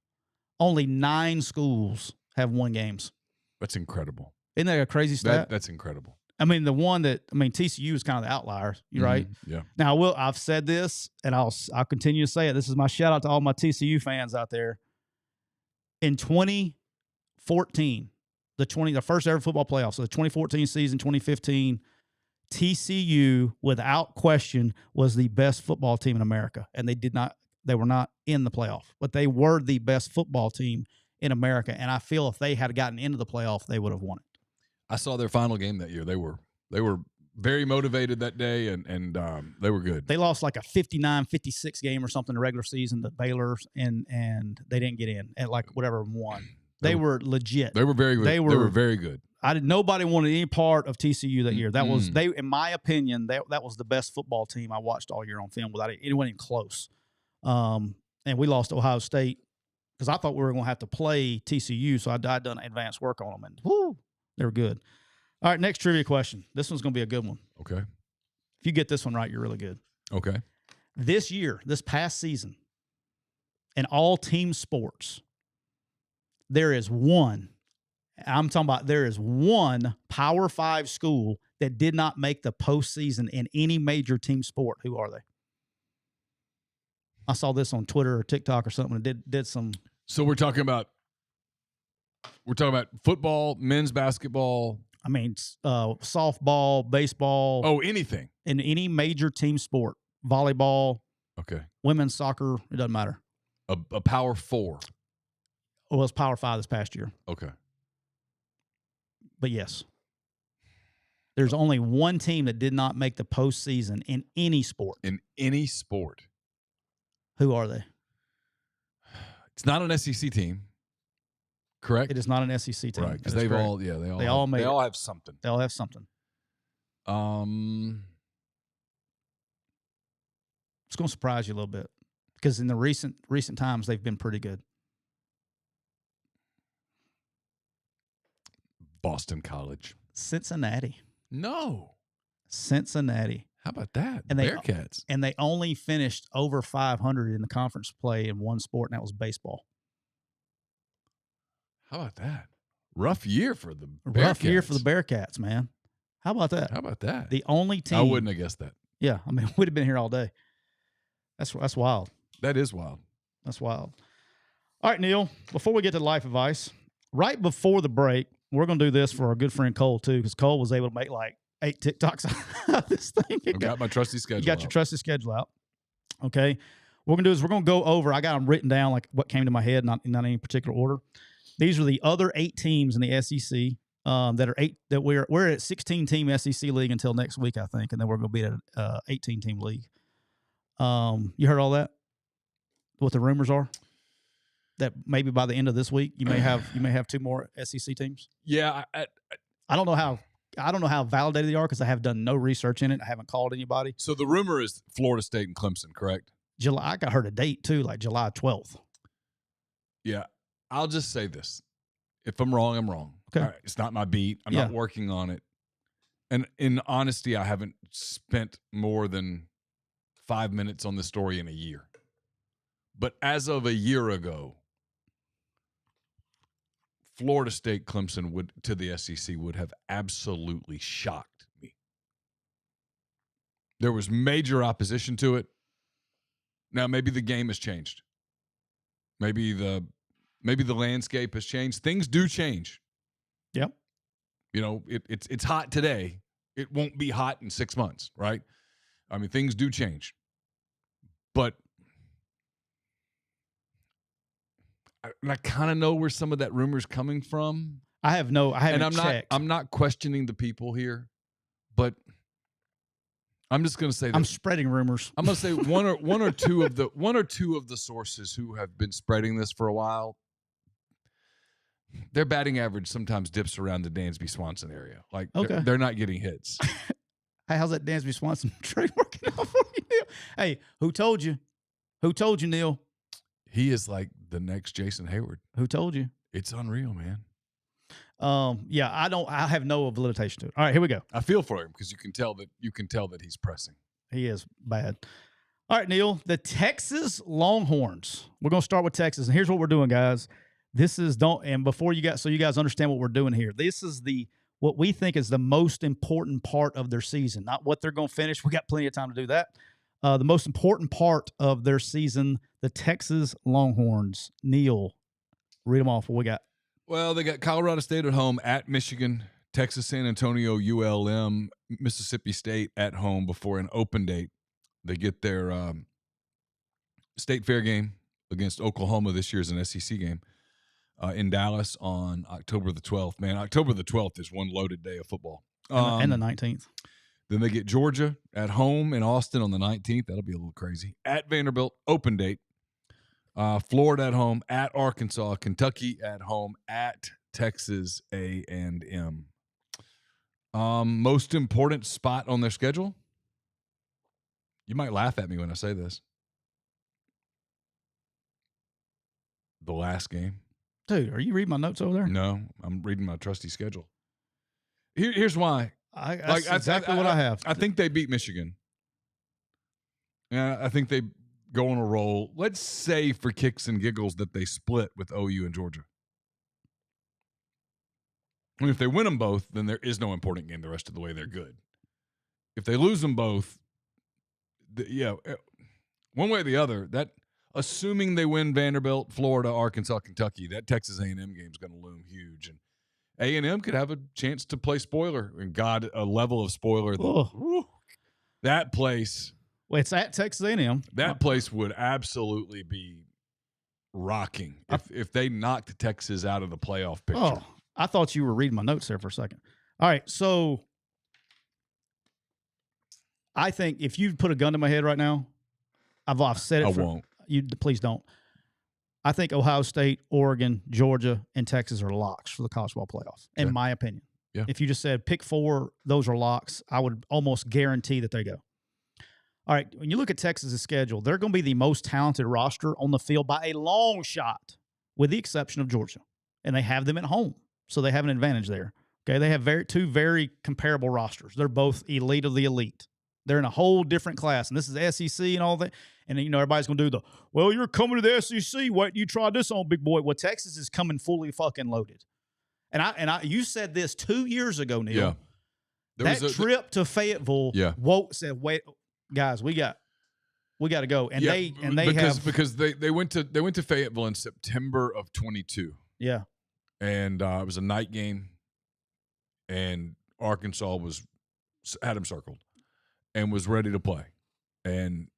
only 9 schools have won games. That's incredible. Isn't that a crazy stat? That's incredible. I mean, TCU is kind of the outlier, right? Yeah. Now, I've said this, and I'll continue to say it. This is my shout out to all my TCU fans out there. In 2014, the first ever football playoff, so the 2014 season, 2015, TCU, without question, was the best football team in America, and they were not in the playoff, but they were the best football team in America, and I feel if they had gotten into the playoff, they would have won it. I saw their final game that year. They were very motivated that day, and they were good. They lost like a 59-56 game or something in the regular season to Baylor, and they didn't get in at like whatever won. They were legit. They were very good. They were very good. Nobody wanted any part of TCU that year. That was in my opinion, that was the best football team I watched all year on film without anyone even close. And we lost to Ohio State because I thought we were going to have to play TCU, so I'd done advanced work on them, and whoo, they were good. All right, next trivia question. This one's going to be a good one. Okay. If you get this one right, you're really good. Okay. This past season, in all team sports, there is one Power 5 school that did not make the postseason in any major team sport. Who are they? I saw this on Twitter or TikTok or something. And did some. So we're talking about football, men's basketball. I mean, softball, baseball. Oh, anything in any major team sport, volleyball. Okay. Women's soccer. It doesn't matter. A Power 4. Well, it's Power 5 this past year. Okay. But yes, there's only one team that did not make the postseason in any sport. In any sport. Who are they? It's not an SEC team, correct? It is not an SEC team. Right, because they all have something. They all have something. It's going to surprise you a little bit because in the recent times they've been pretty good. Boston College. Cincinnati. No. Cincinnati. How about that? And Bearcats. And they only finished over 500 in the conference play in one sport, and that was baseball. How about that? Rough year for the Bearcats. Rough year for the Bearcats, man. How about that? How about that? The only team. I wouldn't have guessed that. Yeah, I mean, we'd have been here all day. That's wild. That is wild. That's wild. All right, Neal, before we get to life advice, right before the break, we're going to do this for our good friend Cole, too, because Cole was able to make like 8 TikToks out of this thing. I've got my trusty schedule. You got your trusty schedule out. Okay. What we're going to do is we're going to go over, I got them written down like what came to my head, not in any particular order. These are the other 8 teams in the SEC that we're at 16-team SEC league until next week, I think, and then we're going to be at an 18-team league. You heard all that? What the rumors are? that maybe by the end of this week you may have two more SEC teams? Yeah, I don't know how validated they are because I have done no research in it. I haven't called anybody. So the rumor is Florida State and Clemson, correct? I got heard a date too, like July 12th. Yeah, I'll just say this: if I'm wrong, I'm wrong. Okay, right, it's not my beat. I'm not working on it. And in honesty, I haven't spent more than 5 minutes on this story in a year. But as of a year ago, Florida State Clemson to the SEC would have absolutely shocked me. There was major opposition to it. Now maybe the game has changed. Maybe the landscape has changed. Things do change. Yep. You know, it's hot today. It won't be hot in 6 months, right? I mean, things do change. But I kind of know where some of that rumor is coming from. I haven't checked. I'm not questioning the people here, but I'm just going to say that I'm spreading rumors. I'm going to say one or two of the sources who have been spreading this for a while, their batting average sometimes dips around the Dansby Swanson area. Like they're not getting hits. Hey, how's that Dansby Swanson trade working out for you, Neal? Hey, who told you? Who told you, Neal? He is like the next Jason Hayward. Who told you? It's unreal, man. Yeah, I have no validation to it. All right, here we go. I feel for him because you can tell that he's pressing. He is bad. All right, Neal, the Texas Longhorns. We're going to start with Texas, and here's what we're doing, guys. Before you guys understand what we're doing here. This is what we think is the most important part of their season, not what they're going to finish. We got plenty of time to do that. The most important part of their season, the Texas Longhorns. Neal, read them off. What we got? Well, they got Colorado State at home, at Michigan, Texas San Antonio, ULM, Mississippi State at home before an open date. They get their state fair game against Oklahoma. This year's an SEC game in Dallas on October the 12th. Man, October the 12th is one loaded day of football. And the 19th. Then they get Georgia at home in Austin on the 19th. That'll be a little crazy. At Vanderbilt, open date. Florida at home, at Arkansas, Kentucky at home, at Texas A&M. Most important spot on their schedule? You might laugh at me when I say this. The last game. Dude, are you reading my notes over there? No, I'm reading my trusty schedule. Here's why. That's exactly what I have. I think they beat Michigan. Yeah, I think they go on a roll. Let's say for kicks and giggles that they split with OU and Georgia. And if they win them both, then there is no important game the rest of the way. They're good. If they lose them both, one way or the other, that assuming they win Vanderbilt, Florida, Arkansas, Kentucky, that Texas A&M game is going to loom huge. And A&M could have a chance to play spoiler. And God, a level of spoiler. That place. Well, it's at Texas A&M. That place would absolutely be rocking if they knocked Texas out of the playoff picture. Oh, I thought you were reading my notes there for a second. All right, so I think if you put a gun to my head right now, I've said it. I won't. You please don't. I think Ohio State, Oregon, Georgia, and Texas are locks for the college ball playoff, in my opinion. Yeah. If you just said pick 4, those are locks, I would almost guarantee that they go. All right, when you look at Texas' schedule, they're going to be the most talented roster on the field by a long shot, with the exception of Georgia. And they have them at home, so they have an advantage there. Okay, they have two very comparable rosters. They're both elite of the elite. They're in a whole different class, and this is SEC and all that. And, everybody's going to do you're coming to the SEC. Wait, you try this on, big boy. Well, Texas is coming fully fucking loaded. And you said this 2 years ago, Neal. Yeah. That trip to Fayetteville, Wolt said, wait, guys, we got to go. And because they went to Fayetteville in September of 22. Yeah. And it was a night game, and Arkansas had them circled and was ready to play. And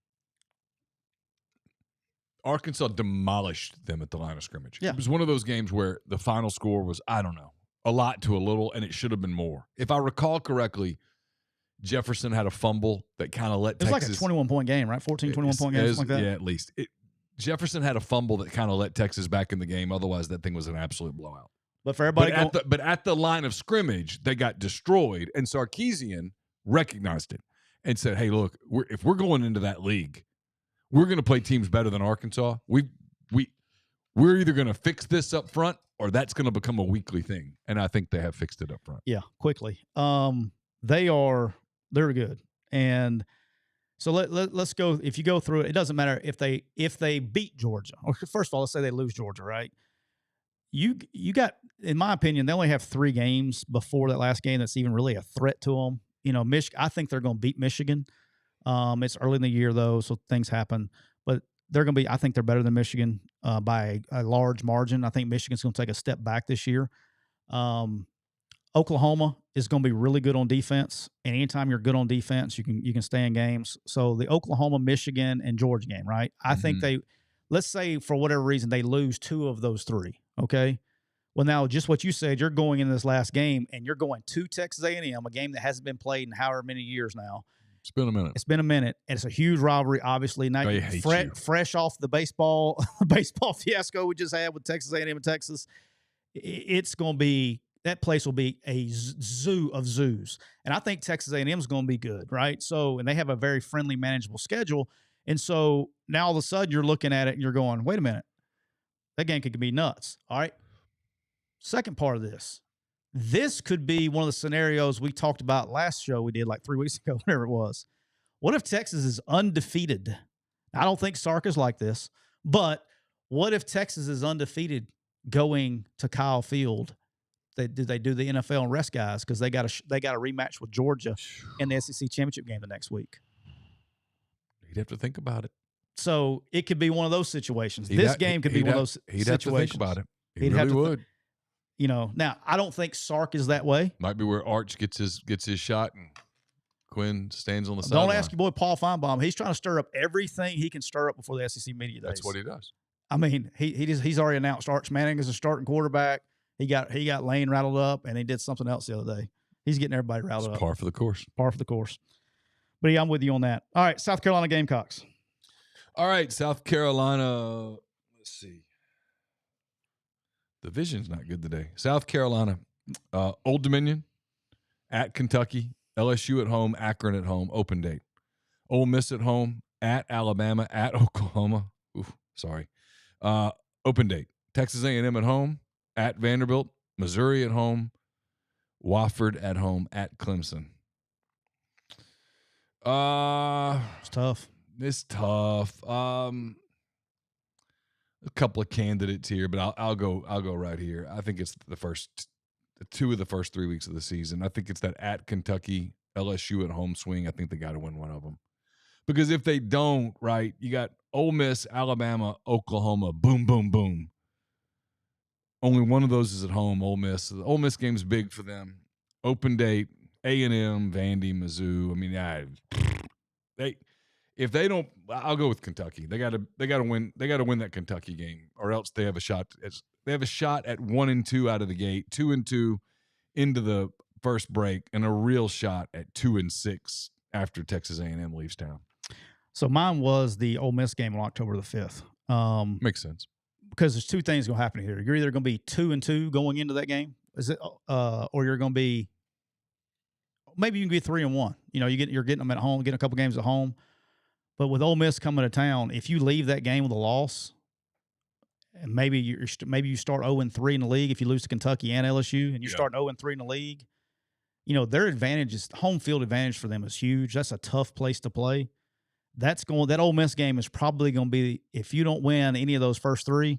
Arkansas demolished them at the line of scrimmage. Yeah. It was one of those games where the final score was, I don't know, a lot to a little, and it should have been more. If I recall correctly, Jefferson had a fumble that kind of let Texas. It was like a 21-point game, right? 14, 21-point game, something like that. Yeah, at least. Jefferson had a fumble that kind of let Texas back in the game. Otherwise, that thing was an absolute blowout. But for everybody, but at the line of scrimmage, they got destroyed, and Sarkisian recognized it and said, "Hey, look, if we're going into that league, we're going to play teams better than Arkansas. We're either going to fix this up front, or that's going to become a weekly thing." And I think they have fixed it up front. Yeah, quickly. They're good, and so let's go. If you go through it, it doesn't matter if they beat Georgia. Or first of all, let's say they lose Georgia, right? You got, in my opinion, they only have 3 games before that last game that's even really a threat to them. You know, I think they're going to beat Michigan. It's early in the year though, so things happen. But they're going to be. I think they're better than Michigan by a large margin. I think Michigan's going to take a step back this year. Oklahoma is going to be really good on defense, and anytime you're good on defense, you can stay in games. So the Oklahoma, Michigan, and Georgia game, right? I think let's say for whatever reason they lose 2 of those 3. Okay. Well, now just what you said, you're going into this last game, and you're going to Texas A&M, a game that hasn't been played in however many years now. It's been a minute. And it's a huge rivalry, obviously. Now fresh off the baseball fiasco we just had with Texas A&M and Texas. It's going to be, that place will be a zoo of zoos. And I think Texas A&M is going to be good, right? So, and they have a very friendly, manageable schedule. And so now all of a sudden you're looking at it and you're going, wait a minute, that game could be nuts. All right. Second part of this could be one of the scenarios we talked about last show we did like 3 weeks ago, whatever it was. What if Texas is undefeated? I don't think Sark is like this, but what if Texas is undefeated going to Kyle Field? Did they do the NFL and rest guys because they got a rematch with Georgia in the SEC championship game the next week? He'd have to think about it. So it could be one of those situations. This game could be one of those situations. He'd have to think about it. He really would. You know, now I don't think Sark is that way. Might be where Arch gets his shot and Quinn stands on the sideline. Don't ask your boy Paul Feinbaum. He's trying to stir up everything he can stir up before the SEC media days. That's what he does. I mean, he's already announced Arch Manning as a starting quarterback. He got Lane rattled up, and he did something else the other day. He's getting everybody rattled up. Par for the course. Par for the course. But yeah, I'm with you on that. All right, South Carolina Gamecocks. All right, South Carolina. Let's see. The vision's not good today. South Carolina, Old Dominion, at Kentucky, LSU at home, Akron at home, open date. Ole Miss at home, at Alabama, at Oklahoma. Oof, sorry. Open date. Texas A&M at home, at Vanderbilt, Missouri at home, Wofford at home, at Clemson. It's tough. It's tough. A couple of candidates here, but I'll go right here. I think it's two of the first 3 weeks of the season. I think it's that at Kentucky, LSU at home swing. I think they got to win one of them. Because if they don't, right, you got Ole Miss, Alabama, Oklahoma, boom, boom, boom. Only one of those is at home, Ole Miss. So the Ole Miss game's big for them. Open date, A&M, Vandy, Mizzou. I mean, if they don't, I'll go with Kentucky. They got to win. They got to win that Kentucky game, or else they have a shot. They have a shot at 1-2 out of the gate, 2-2 into the first break, and a real shot at 2-6 after Texas A&M leaves town. So mine was the Ole Miss game on October the 5th. Makes sense. Because there's two things going to happen here. You're either going to be 2-2 going into that game, or you're going to be, maybe you can be 3-1. You know, you're getting them at home, getting a couple games at home. But with Ole Miss coming to town, if you leave that game with a loss, and maybe you start 0-3 in the league if you lose to Kentucky and LSU, and you're starting 0-3 in the league, you know, their advantage is home field advantage for them is huge. That's a tough place to play. That Ole Miss game is probably going to be, if you don't win any of those first 3,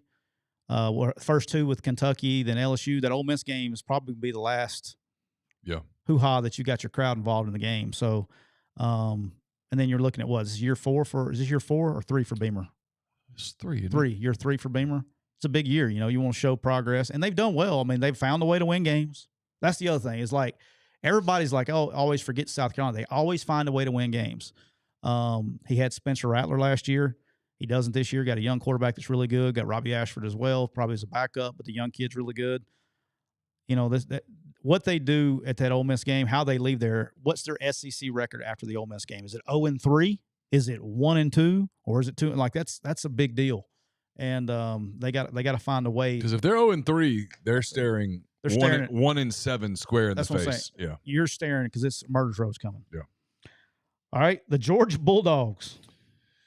first 2 with Kentucky, then LSU, that Ole Miss game is probably going to be the last hoo-ha that you got your crowd involved in the game. So, and then you're looking at what? Is this year 4 or 3 for Beamer? It's 3. Year 3 for Beamer. It's a big year. You know, you want to show progress. And they've done well. I mean, they've found a way to win games. That's the other thing. It's like everybody's like, oh, always forget South Carolina. They always find a way to win games. He had Spencer Rattler last year. He doesn't this year. Got a young quarterback that's really good. Got Robbie Ashford as well, probably as a backup, but the young kid's really good. You know, what they do at that Ole Miss game, how they leave there, what's their SEC record after the Ole Miss game? Is it 0-3? Is it 1-2? Or is it 2? Like, that's a big deal. and they got to find a way. Because if they're 0-3, they're staring. They're staring at 1-7 square in the That's what I'm face. saying. Yeah, You're staring because it's Murder's Row's coming. Yeah. All right, the Georgia Bulldogs.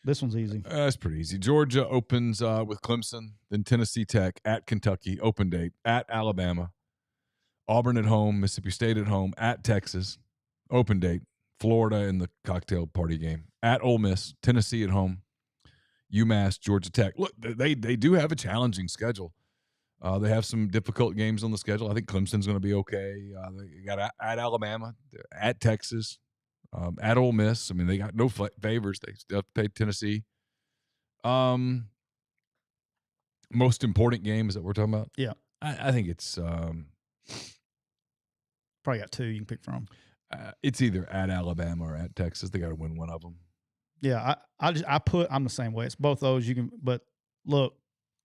This one's easy. That's pretty easy. Georgia opens with Clemson, then Tennessee Tech, at Kentucky, open date, at Alabama, Auburn at home, Mississippi State at home, at Texas, open date, Florida in the cocktail party game, at Ole Miss, Tennessee at home, UMass, Georgia Tech. Look, they do have a challenging schedule. They have some difficult games on the schedule. I think Clemson's going to be okay. They got at Alabama, at Texas, at Ole Miss. I mean, they got no favors. They still have to play Tennessee. Most important game is that we're talking about? Yeah. I think it's probably got two you can pick from. It's either at Alabama or at Texas. They got to win one of them. Yeah, I'm the same way. It's both those you can. But look,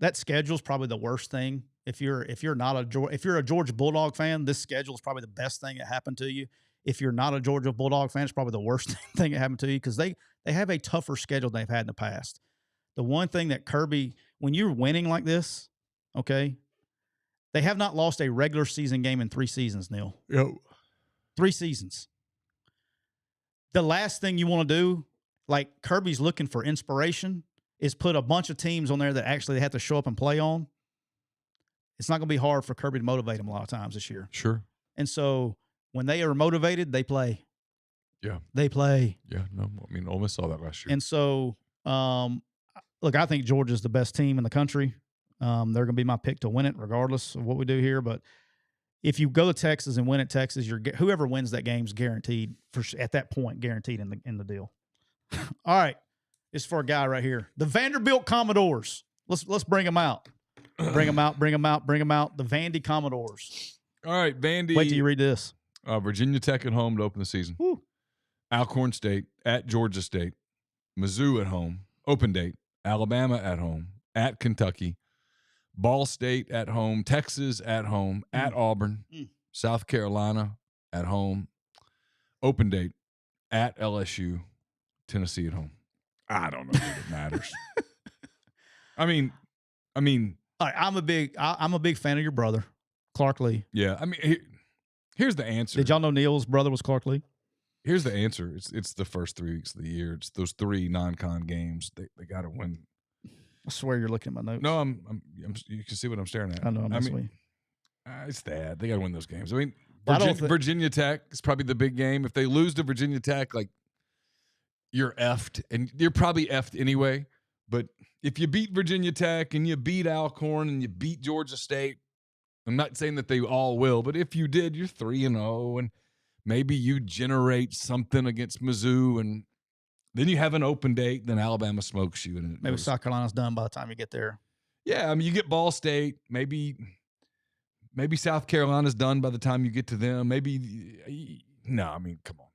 that schedule is probably the worst thing. If you're a Georgia Bulldog fan, this schedule is probably the best thing that happened to you. If you're not a Georgia Bulldog fan, it's probably the worst thing that happened to you because they have a tougher schedule than they've had in the past. The one thing that Kirby, when you're winning like this, okay, they have not lost a regular season game in 3 seasons, Neal. Yep. 3 seasons. The last thing you want to do, like Kirby's looking for inspiration, is put a bunch of teams on there that actually they have to show up and play on. It's not going to be hard for Kirby to motivate them a lot of times this year. Sure. And so when they are motivated, they play. Yeah. They play. Yeah. No, I mean, Ole Miss saw that last year. And so, look, I think Georgia's the best team in the country. They're going to be my pick to win it regardless of what we do here. But if you go to Texas and win at Texas, whoever wins that game is guaranteed at that point, guaranteed in the deal. All right. It's for a guy right here. The Vanderbilt Commodores. Let's bring them out. Bring them out. The Vandy Commodores. All right, Vandy. Wait till you read this. Virginia Tech at home to open the season. Woo. Alcorn State at Georgia State. Mizzou at home. Open date. Alabama at home. At Kentucky. Ball State at home. Texas at home. At Auburn. South Carolina at home. Open date. At LSU. Tennessee at home. I don't know if it matters. I mean, all right, I'm a big fan of your brother, Clark Lee. Yeah, I mean, here's the answer. Did y'all know Neal's brother was Clark Lee? Here's the answer. It's the first 3 weeks of the year. It's those 3 non-con games. They got to win. I swear you're looking at my notes. No, you can see what I'm staring at. I know. It's that they got to win those games. I mean, Virginia Tech is probably the big game. If they lose to Virginia Tech, like, you're effed, and you're probably effed anyway. But if you beat Virginia Tech and you beat Alcorn and you beat Georgia State, I'm not saying that they all will, but if you did, you're 3-0, and maybe you generate something against Mizzou, and then you have an open date. Then Alabama smokes you, and maybe South Carolina's done by the time you get there. Yeah, I mean, you get Ball State, maybe South Carolina's done by the time you get to them. No, I mean, come on.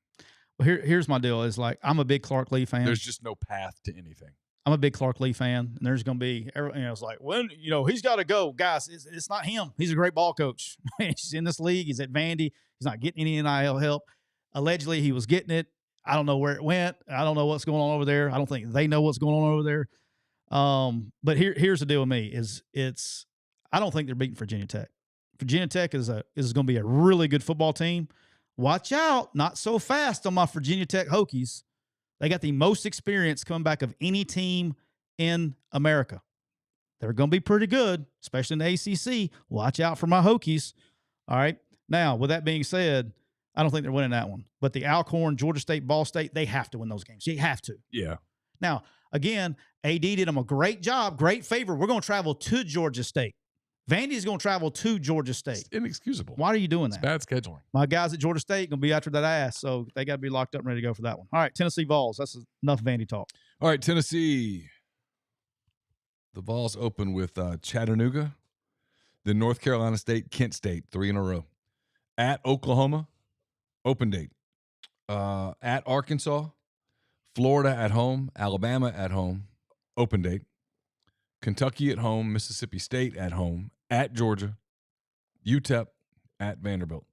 Well, here's my deal. Is like I'm a big Clark Lee fan. There's just no path to anything. I'm a big Clark Lee fan, and there's going to be, it's like, when, he's got to go. Guys, it's not him. He's a great ball coach. He's in this league. He's at Vandy. He's not getting any NIL help. Allegedly, he was getting it. I don't know where it went. I don't know what's going on over there. I don't think they know what's going on over there. But here's the deal with me I don't think they're beating Virginia Tech. Virginia Tech is going to be a really good football team. Watch out. Not so fast on my Virginia Tech Hokies. They got the most experience coming back of any team in America. They're going to be pretty good, especially in the ACC. Watch out for my Hokies. All right. Now, with that being said, I don't think they're winning that one. But the Alcorn, Georgia State, Ball State, they have to win those games. They have to. Yeah. Now, again, AD did them a great job, great favor. We're going to travel to Georgia State. Vandy's going to travel to Georgia State. It's inexcusable. Why are you doing that? It's bad scheduling. My guys at Georgia State going to be after that ass, so they got to be locked up and ready to go for that one. All right, Tennessee Vols. That's enough Vandy talk. All right, Tennessee. The Vols open with Chattanooga, then North Carolina State, Kent State, 3 in a row. At Oklahoma, open date. At Arkansas, Florida at home, Alabama at home, open date. Kentucky at home, Mississippi State at home, at Georgia, UTEP, at Vanderbilt.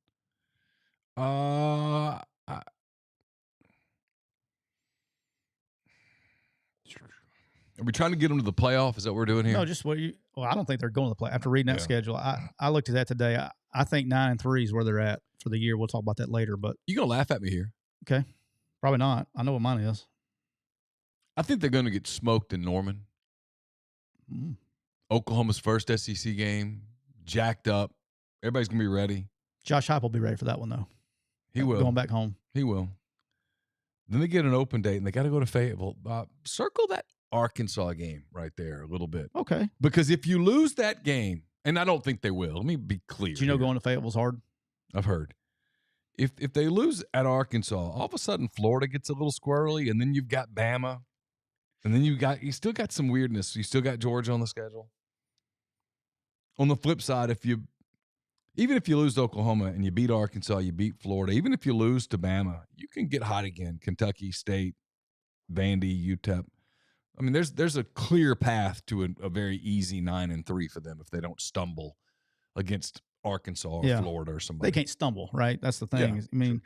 Are we trying to get them to the playoff? Is that what we're doing here? No, just what you. Well, I don't think they're going to the play. After reading that Yeah. schedule, I looked at that today. I think 9-3 is where they're at for the year. We'll talk about that later. But You're going to laugh at me here. okay, probably not. I know what mine is. I think they're going to get smoked in Norman. Mm. Oklahoma's first SEC game, jacked up. Everybody's going to be ready. Josh Heupel will be ready for that one, though. He will. Going back home. He will. Then they get an open date, and they got to go to Fayetteville. Circle that Arkansas game right there a little bit. Okay. Because if you lose that game, and I don't think they will. Let me be clear. Do you know going to Fayetteville's hard? I've heard. If they lose at Arkansas, all of a sudden Florida gets a little squirrely, and then you've got Bama, and then you still got some weirdness. You still got Georgia on the schedule. On the flip side, even if you lose to Oklahoma and you beat Arkansas, you beat Florida, even if you lose to Bama, you can get hot again. Kentucky State, Vandy, UTEP. I mean, there's a clear path to a very easy 9-3 for them if they don't stumble against Arkansas or Florida or somebody. They can't stumble, right? That's the thing. Yeah, I mean,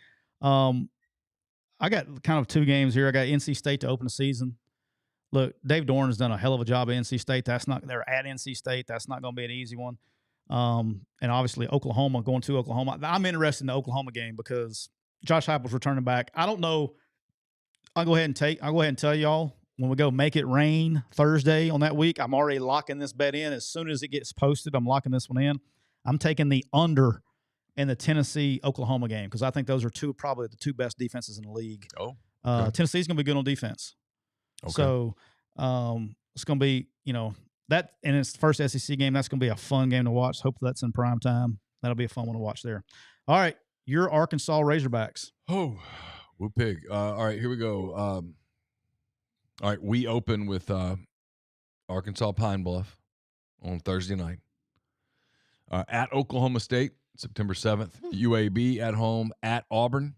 I got kind of two games here. I got NC State to open the season. Look, Dave Doran has done a hell of a job at NC State. They're at NC State. That's not going to be an easy one. And obviously Oklahoma, going to Oklahoma. I'm interested in the Oklahoma game because Josh Heupel's returning back. I don't know. I'll go ahead and tell y'all when we go make it rain Thursday on that week, I'm already locking this bet in. As soon as it gets posted, I'm locking this one in. I'm taking the under in the Tennessee-Oklahoma game because I think those are probably the two best defenses in the league. Oh, okay. Tennessee's going to be good on defense. Okay. So it's going to be, that and it's the first SEC game. That's going to be a fun game to watch. Hopefully that's in prime time. That'll be a fun one to watch there. All right, your Arkansas Razorbacks. Oh, whoop pig. All right, here we go. All right, we open with Arkansas Pine Bluff on Thursday night. At Oklahoma State, September 7th. UAB at home at Auburn.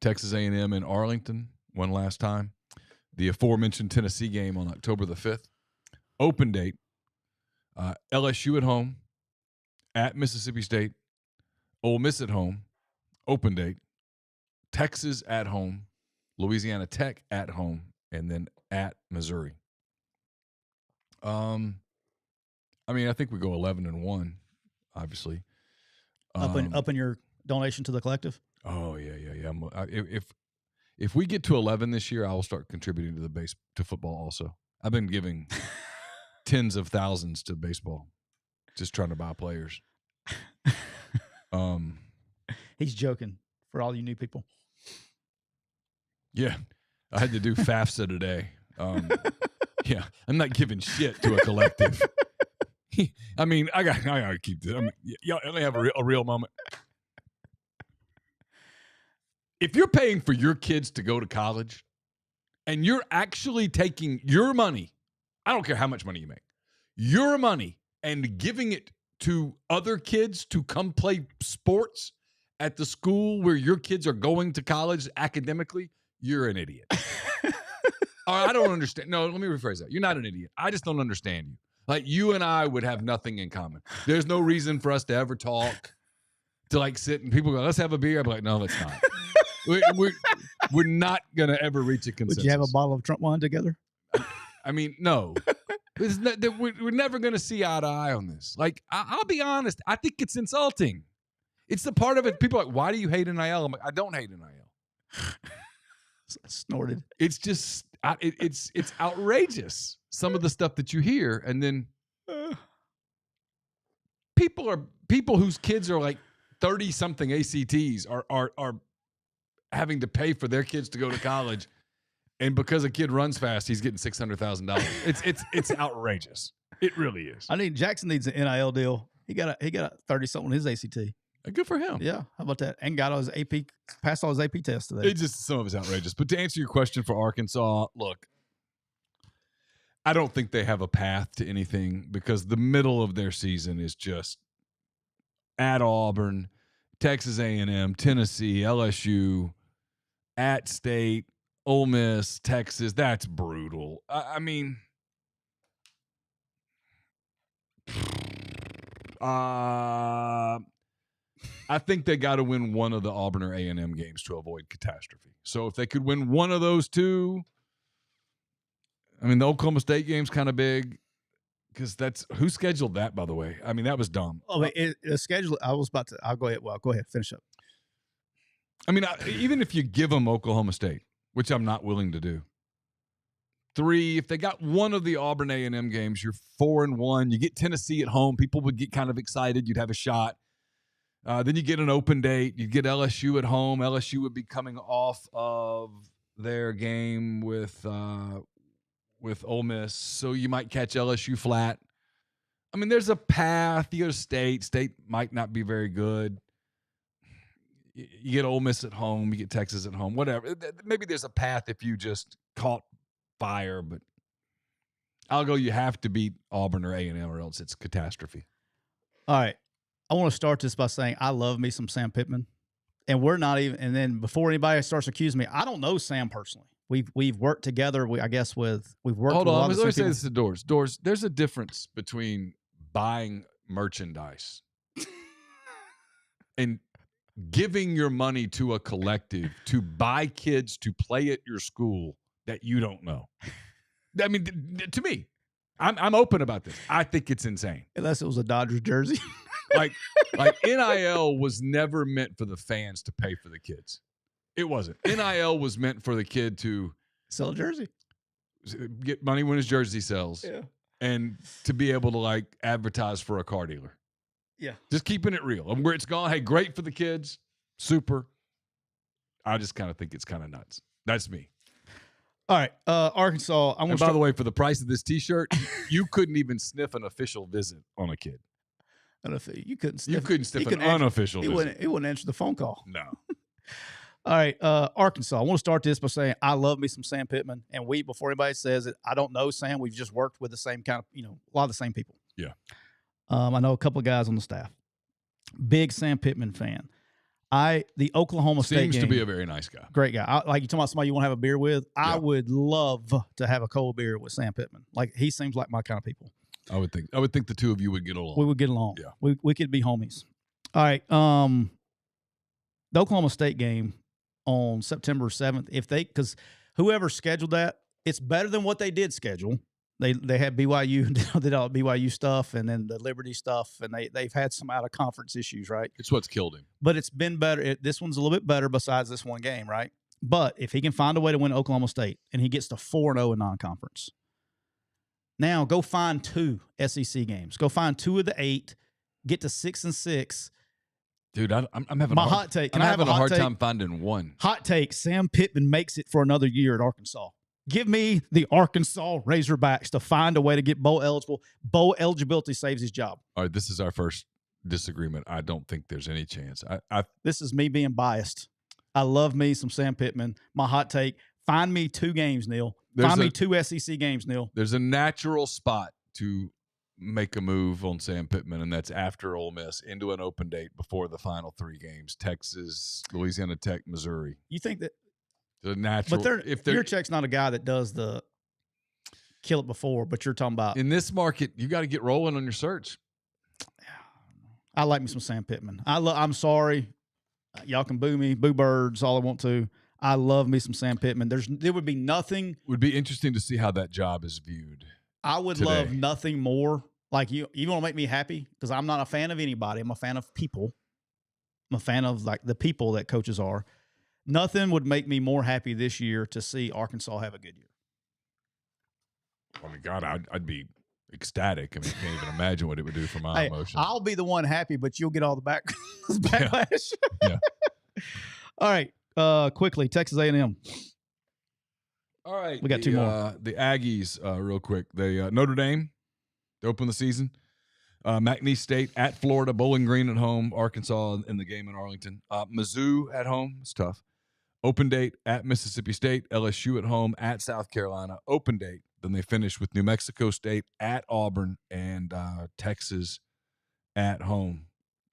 Texas A&M in Arlington one last time. The aforementioned Tennessee game on October the 5th. Open date, LSU at home, at Mississippi State, Ole Miss at home, open date, Texas at home, Louisiana Tech at home, and then at Missouri. I think we go 11-1, obviously. Up in your donation to the collective? Oh, yeah. If we get to 11 this year, I will start contributing to football also. I've been giving tens of thousands to baseball, just trying to buy players. He's joking for all you new people. Yeah, I had to do FAFSA today. Yeah, I'm not giving shit to a collective. I mean, I got to keep this. Y'all only have a real moment. If you're paying for your kids to go to college and you're actually taking your money, I don't care how much money you make, your money and giving it to other kids to come play sports at the school where your kids are going to college academically, you're an idiot. I don't understand. No, let me rephrase that. You're not an idiot. I just don't understand you. Like, you and I would have nothing in common. There's no reason for us to ever talk, to sit and people go, let's have a beer. I'd be like, no, let's not. We're not going to ever reach a consensus. Would you have a bottle of Trump wine together? I mean, no. We're never going to see eye to eye on this. Like, I'll be honest. I think it's insulting. It's the part of it. People are like, why do you hate NIL? I'm like, I don't hate NIL. Snorted. It's just, it's outrageous. Some of the stuff that you hear. And then people whose kids are like 30-something ACTs are having to pay for their kids to go to college. And because a kid runs fast, he's getting $600,000. It's outrageous. It really is. Jackson needs an NIL deal. He got a 30-something on his ACT. Good for him. Yeah, how about that? And passed all his AP tests today. It's just, some of it's outrageous. But to answer your question for Arkansas, look, I don't think they have a path to anything because the middle of their season is just at Auburn, Texas A&M, Tennessee, LSU, at State, Ole Miss, Texas. That's brutal. I mean, I think they got to win one of the Auburn or A&M games to avoid catastrophe. So if they could win one of those two, I mean, the Oklahoma State game's kind of big because that's who scheduled that, by the way. I mean, that was dumb. Oh, the schedule. I'll go ahead. Well, go ahead. Finish up. I mean, even if you give them Oklahoma State, which I'm not willing to do. 3, if they got one of the Auburn A&M games, you're 4-1. You get Tennessee at home. People would get kind of excited. You'd have a shot. Then you get an open date. You get LSU at home. LSU would be coming off of their game with Ole Miss, so you might catch LSU flat. I mean, there's a path. You go to State. State might not be very good. You get Ole Miss at home. You get Texas at home. Whatever. Maybe there's a path if you just caught fire, but I'll go. You have to beat Auburn or A&M, or else it's catastrophe. All right. I want to start this by saying I love me some Sam Pittman, and we're not even. And then before anybody starts accusing me, I don't know Sam personally. We've worked together. We've worked. Hold with on. let me say this to Doors. Doors. There's a difference between buying merchandise and giving your money to a collective to buy kids to play at your school that you don't know. I mean, to me, I'm open about this. I think it's insane. Unless it was a Dodgers jersey. like NIL was never meant for the fans to pay for the kids. It wasn't. NIL was meant for the kid to sell a jersey, get money when his jersey sells, and to be able to advertise for a car dealer. Yeah, just keeping it real. And where it's gone, hey, great for the kids, super. I just kind of think it's kind of nuts. That's me. All right, Arkansas. By the way, for the price of this T-shirt, you couldn't even sniff an official visit on a kid. You couldn't sniff. You couldn't sniff an unofficial visit. It wouldn't answer the phone call. No. All right, Arkansas. I want to start this by saying I love me some Sam Pittman, and before anybody says it, I don't know Sam. We've just worked with the same kind of, a lot of the same people. Yeah. I know a couple of guys on the staff. Big Sam Pittman fan. The Oklahoma State game. Seems to be a very nice guy. Great guy. Like you talking about somebody you want to have a beer with. I would love to have a cold beer with Sam Pittman. Like he seems like my kind of people. I would think the two of you would get along. We would get along. Yeah. We could be homies. All right. The Oklahoma State game on September 7th, because whoever scheduled that, it's better than what they did schedule. They had BYU, did all BYU stuff, and then the Liberty stuff, and they've had some out of conference issues, right? It's what's killed him. But it's been better. This one's a little bit better besides this one game, right? But if he can find a way to win Oklahoma State and he gets to 4-0 in non-conference, now go find 2 SEC games. Go find 2 of the 8, get to 6-6. Dude, I'm having my hot take. I'm having a hard time finding one. Hot take: Sam Pittman makes it for another year at Arkansas. Give me the Arkansas Razorbacks to find a way to get bowl eligible. Bowl eligibility saves his job. All right, this is our first disagreement. I don't think there's any chance. This is me being biased. I love me some Sam Pittman. My hot take: find me 2 games, Neal. Find me 2 SEC games, Neal. There's a natural spot to make a move on Sam Pittman, and that's after Ole Miss into an open date before the final 3 games: Texas, Louisiana Tech, Missouri. You think that the natural? But Yurchek's not a guy that does the kill it before. But you're talking about in this market, you got to get rolling on your search. I like me some Sam Pittman. I'm sorry, y'all can boo me, boo birds, all I want to. I love me some Sam Pittman. There would be nothing. Would be interesting to see how that job is viewed. I would love nothing more. Like you want to make me happy because I'm not a fan of anybody. I'm a fan of people. I'm a fan of the people that coaches are. Nothing would make me more happy this year to see Arkansas have a good year. Oh my God, I'd be ecstatic. I mean, I can't even imagine what it would do for my emotions. I'll be the one happy, but you'll get all the backlash. Yeah. All right. Quickly, Texas A&M. All right. We got 2 more. The Aggies, real quick. They Notre Dame, they open the season. McNeese State at Florida, Bowling Green at home, Arkansas in the game in Arlington. Mizzou at home. It's tough. Open date at Mississippi State, LSU at home, at South Carolina. Open date. Then they finish with New Mexico State at Auburn and Texas at home.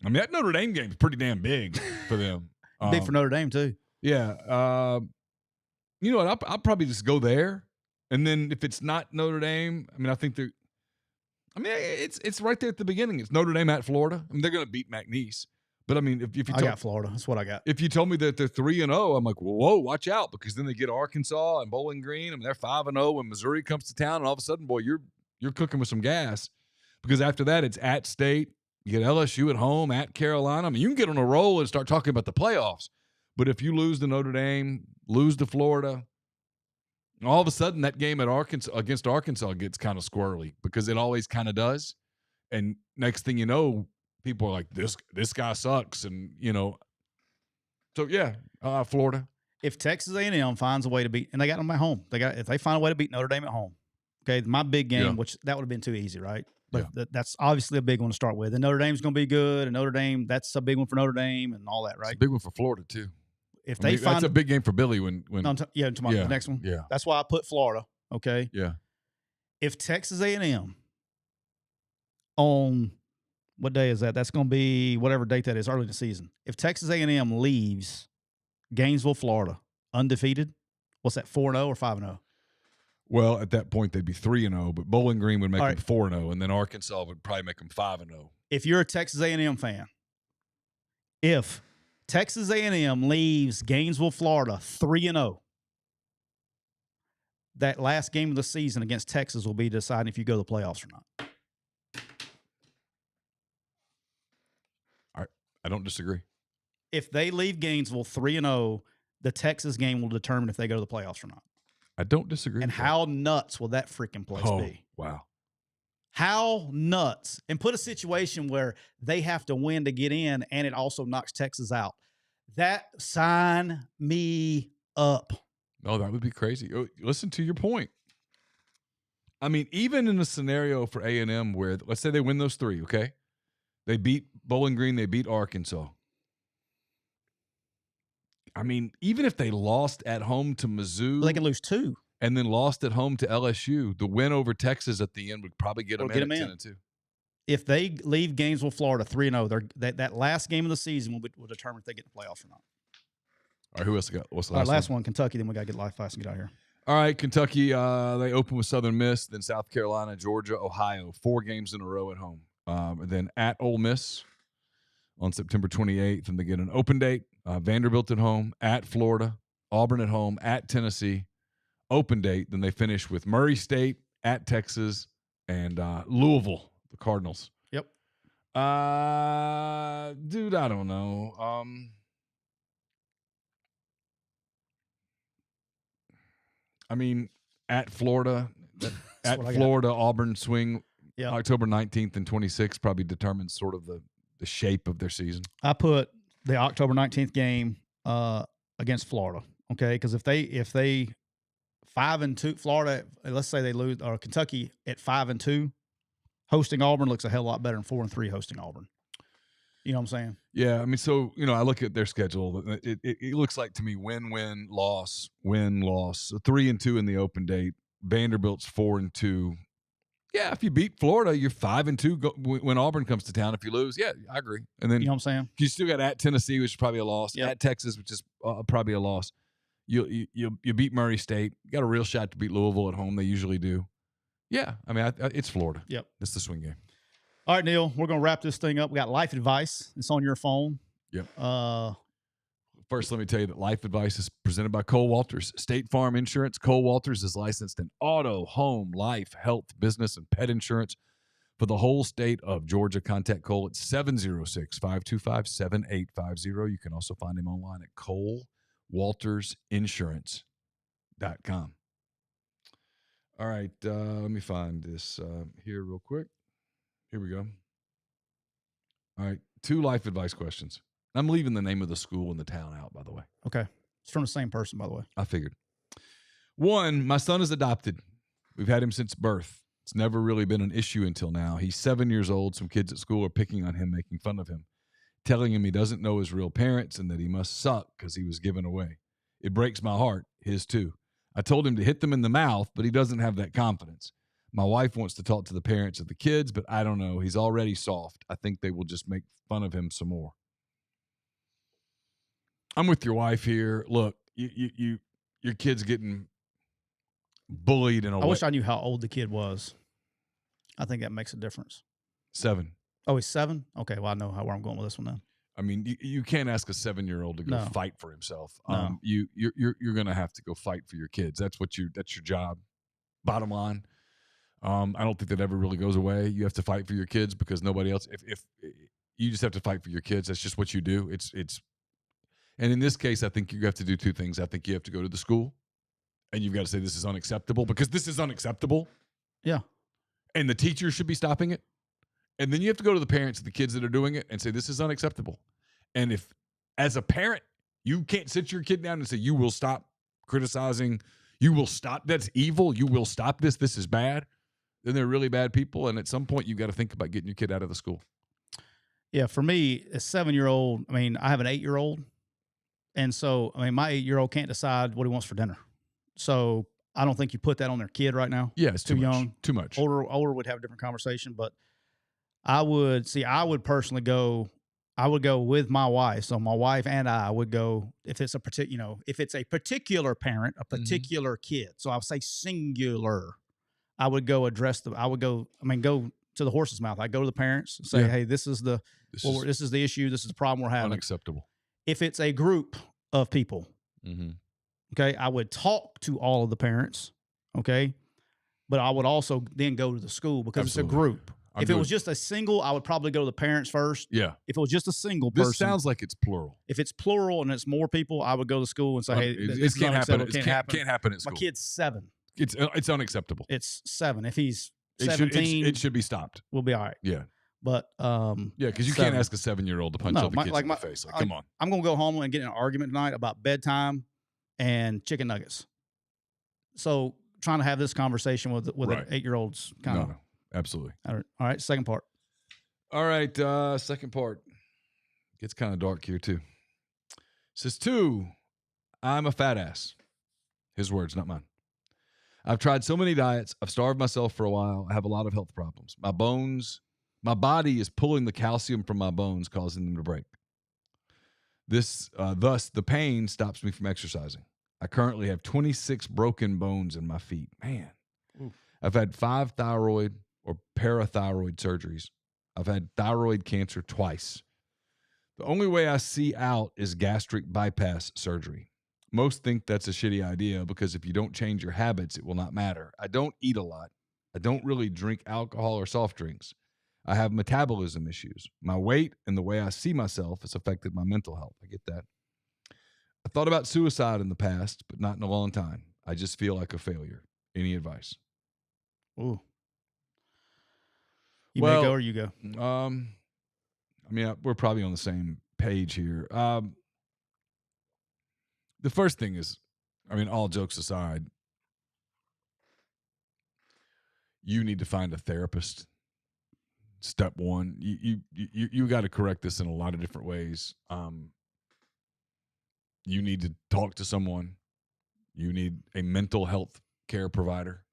I mean, that Notre Dame game is pretty damn big for them. Big for Notre Dame, too. Yeah. You know what? I'll probably just go there. And then if it's not Notre Dame, I mean, I think they're – I mean, it's right there at the beginning. It's Notre Dame at Florida. I mean, they're going to beat McNeese. But I mean, if you I got Florida. That's what I got. If you told me that they're 3-0, I'm like, whoa, watch out, because then they get Arkansas and Bowling Green, and they're 5-0 when Missouri comes to town, and all of a sudden, boy, you're cooking with some gas, because after that it's at State, you get LSU at home, at Carolina. I mean, you can get on a roll and start talking about the playoffs. But if you lose to Notre Dame, lose to Florida, all of a sudden that game at against Arkansas gets kind of squirrely, because it always kind of does. And next thing you know, people are like, this guy sucks, and So yeah, Florida. If Texas A&M finds a way to beat, and they got them at home, if they find a way to beat Notre Dame at home, okay, my big game, which that would have been too easy, right? But that's obviously a big one to start with. And Notre Dame's going to be good, and Notre Dame, that's a big one for Notre Dame, and all that, right? It's a big one for Florida too. If they find that's a big game for Billy when tomorrow, the next one. Yeah, that's why I put Florida. Okay. Yeah. If Texas A&M on what day is that? That's going to be whatever date that is, early in the season. If Texas A&M leaves Gainesville, Florida, undefeated, what's that, 4-0 or 5-0? Well, at that point, they'd be 3-0, but Bowling Green would make them 4-0, and then Arkansas would probably make them 5-0. If you're a Texas A&M fan, if Texas A&M leaves Gainesville, Florida, 3-0, that last game of the season against Texas will be deciding if you go to the playoffs or not. I don't disagree. If they leave Gainesville 3-0, the Texas game will determine if they go to the playoffs or not. I don't disagree. And how nuts will that freaking place be? Wow. How nuts. And put a situation where they have to win to get in, and it also knocks Texas out. That sign me up. No, that would be crazy. Listen to your point. I mean, even in a scenario for A&M where, let's say they win those 3, okay? They beat Bowling Green, they beat Arkansas. I mean, even if they lost at home to Mizzou. They can lose 2. And then lost at home to LSU, the win over Texas at the end would probably get them in at 10-2. If they leave Gainesville, Florida 3-0, that last game of the season will determine if they get in the playoffs or not. All right, who else got? What's the last one? Kentucky. Then we got to get life fast and get out of here. All right, Kentucky. They open with Southern Miss, then South Carolina, Georgia, Ohio. 4 games in a row at home. Then at Ole Miss on September 28th, and they get an open date. Vanderbilt at home, at Florida, Auburn at home, at Tennessee. Open date. Then they finish with Murray State, at Texas, and Louisville, the Cardinals. Yep. Dude, I don't know. I mean, at Florida, Auburn swing, October 19th and 26th probably determines sort of the shape of their season. I put the October 19th game against Florida, okay? Because if they 5-2, Florida, let's say they lose, or Kentucky at 5-2, hosting Auburn looks a hell of a lot better than 4-3 hosting Auburn. You know what I'm saying? Yeah, I mean, so, I look at their schedule. It looks like to me win, loss, win, loss. So 3-2 in the open date. Vanderbilt's 4-2. Yeah, if you beat Florida, you're 5-2 when Auburn comes to town. If you lose, yeah, I agree. And then you know what I'm saying? You still got at Tennessee, which is probably a loss. Yep. At Texas, which is probably a loss. You beat Murray State. You got a real shot to beat Louisville at home. They usually do. Yeah, I mean, it's Florida. Yep, it's the swing game. All right, Neal, we're going to wrap this thing up. We got life advice. It's on your phone. Yep. First, let me tell you that life advice is presented by Cole Walters. State Farm Insurance. Cole Walters is licensed in auto, home, life, health, business, and pet insurance for the whole state of Georgia. Contact Cole at 706-525-7850. You can also find him online at ColeWaltersInsurance.com. All right, let me find this here real quick. Here we go. All right, 2 life advice questions. I'm leaving the name of the school and the town out, by the way. Okay. It's from the same person, by the way. I figured. 1, my son is adopted. We've had him since birth. It's never really been an issue until now. He's 7 years old. Some kids at school are picking on him, making fun of him, telling him he doesn't know his real parents and that he must suck because he was given away. It breaks my heart, his too. I told him to hit them in the mouth, but he doesn't have that confidence. My wife wants to talk to the parents of the kids, but I don't know. He's already soft. I think they will just make fun of him some more. I'm with your wife here. Look, your kid's getting bullied in a way. I wish I knew how old the kid was. I think that makes a difference. 7. Oh, he's 7? Okay, well, I know where I'm going with this one then. I mean, you can't ask a 7-year-old to go No. fight for himself. No. You're going to have to go fight for your kids. That's your job. Bottom line. I don't think that ever really goes away. You have to fight for your kids because nobody else. If you just have to fight for your kids, that's just what you do. And in this case, I think you have to do two things. I think you have to go to the school, and you've got to say this is unacceptable because this is unacceptable. Yeah. And the teacher should be stopping it. And then you have to go to the parents of the kids that are doing it and say this is unacceptable. And if, as a parent, you can't sit your kid down and say you will stop criticizing, you will stop. That's evil. You will stop this. This is bad. Then they're really bad people. And at some point, you've got to think about getting your kid out of the school. Yeah, for me, a 7-year-old, I mean, I have an 8-year-old. And so, I mean, my 8-year-old can't decide what he wants for dinner. So I don't think you put that on their kid right now. Yeah, it's too young. Much. Too much. Older would have a different conversation. But I would personally go, I would go with my wife. So my wife and I would go, if it's a particular parent, a particular kid. So I would say singular. I would go go to the horse's mouth. I go to the parents and say, hey, this is the issue. This is the problem we're having. Unacceptable. If it's a group of people, okay, I would talk to all of the parents, okay, but I would also then go to the school because it's a group. If it was just a single, I would probably go to the parents first. Yeah. If it was just a single person. This sounds like it's plural. If it's plural and it's more people, I would go to school and say, hey, this can't happen. It can't happen at school. My kid's 7. It's unacceptable. It's 7. If he's 17, it should be stopped. We'll be all right. Yeah. But because you can't ask a 7-year-old to punch other kids in the face. Like, come on. I'm gonna go home and get in an argument tonight about bedtime and chicken nuggets. So trying to have this conversation with an 8-year-old's kind of no, absolutely. All right, second part. All right, second part. Gets kind of dark here too. Says 2, I'm a fat ass. His words, not mine. I've tried so many diets. I've starved myself for a while. I have a lot of health problems. My body is pulling the calcium from my bones, causing them to break. Thus, the pain stops me from exercising. I currently have 26 broken bones in my feet. Man. Oof. I've had 5 thyroid or parathyroid surgeries. I've had thyroid cancer twice. The only way I see out is gastric bypass surgery. Most think that's a shitty idea because if you don't change your habits, it will not matter. I don't eat a lot. I don't really drink alcohol or soft drinks. I have metabolism issues. My weight and the way I see myself has affected my mental health. I get that. I thought about suicide in the past, but not in a long time. I just feel like a failure. Any advice? Ooh. You may go or you go. I mean, we're probably on the same page here. The first thing is, I mean, all jokes aside, you need to find a therapist. Step one, you got to correct this in a lot of different ways. You need to talk to someone. You need a mental health care provider.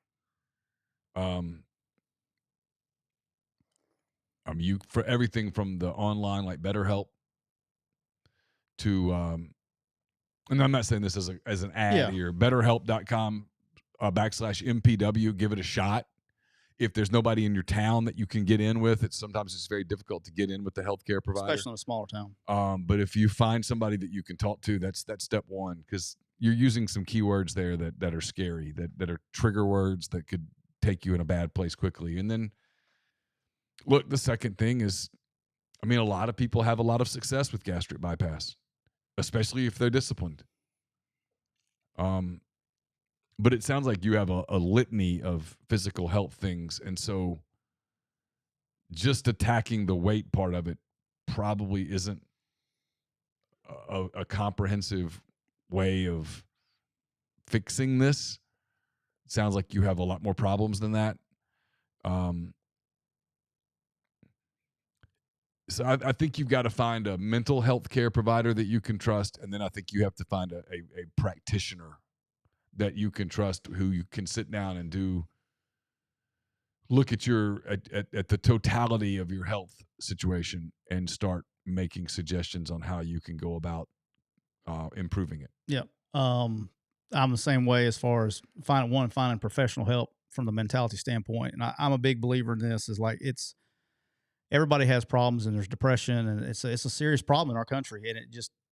You for everything from the online like BetterHelp to and I'm not saying this as an ad here. BetterHelp.com /MPW. Give it a shot. If there's nobody in your town that you can get in with, sometimes it's very difficult to get in with the healthcare provider, especially in a smaller town. But if you find somebody that you can talk to, that's step one, because you're using some keywords there that are scary, that are trigger words that could take you in a bad place quickly. And then, look, the second thing is, I mean, a lot of people have a lot of success with gastric bypass, especially if they're disciplined. But it sounds like you have a litany of physical health things. And so just attacking the weight part of it probably isn't a comprehensive way of fixing this. It sounds like you have a lot more problems than that. So I think you've got to find a mental health care provider that you can trust. And then I think you have to find a practitioner that you can trust, who you can sit down and look at at the totality of your health situation and start making suggestions on how you can go about improving it. Yeah. I'm the same way as far as finding professional help from the mentality standpoint. And I'm a big believer in this, is like, everybody has problems, and there's depression, and it's a serious problem in our country, and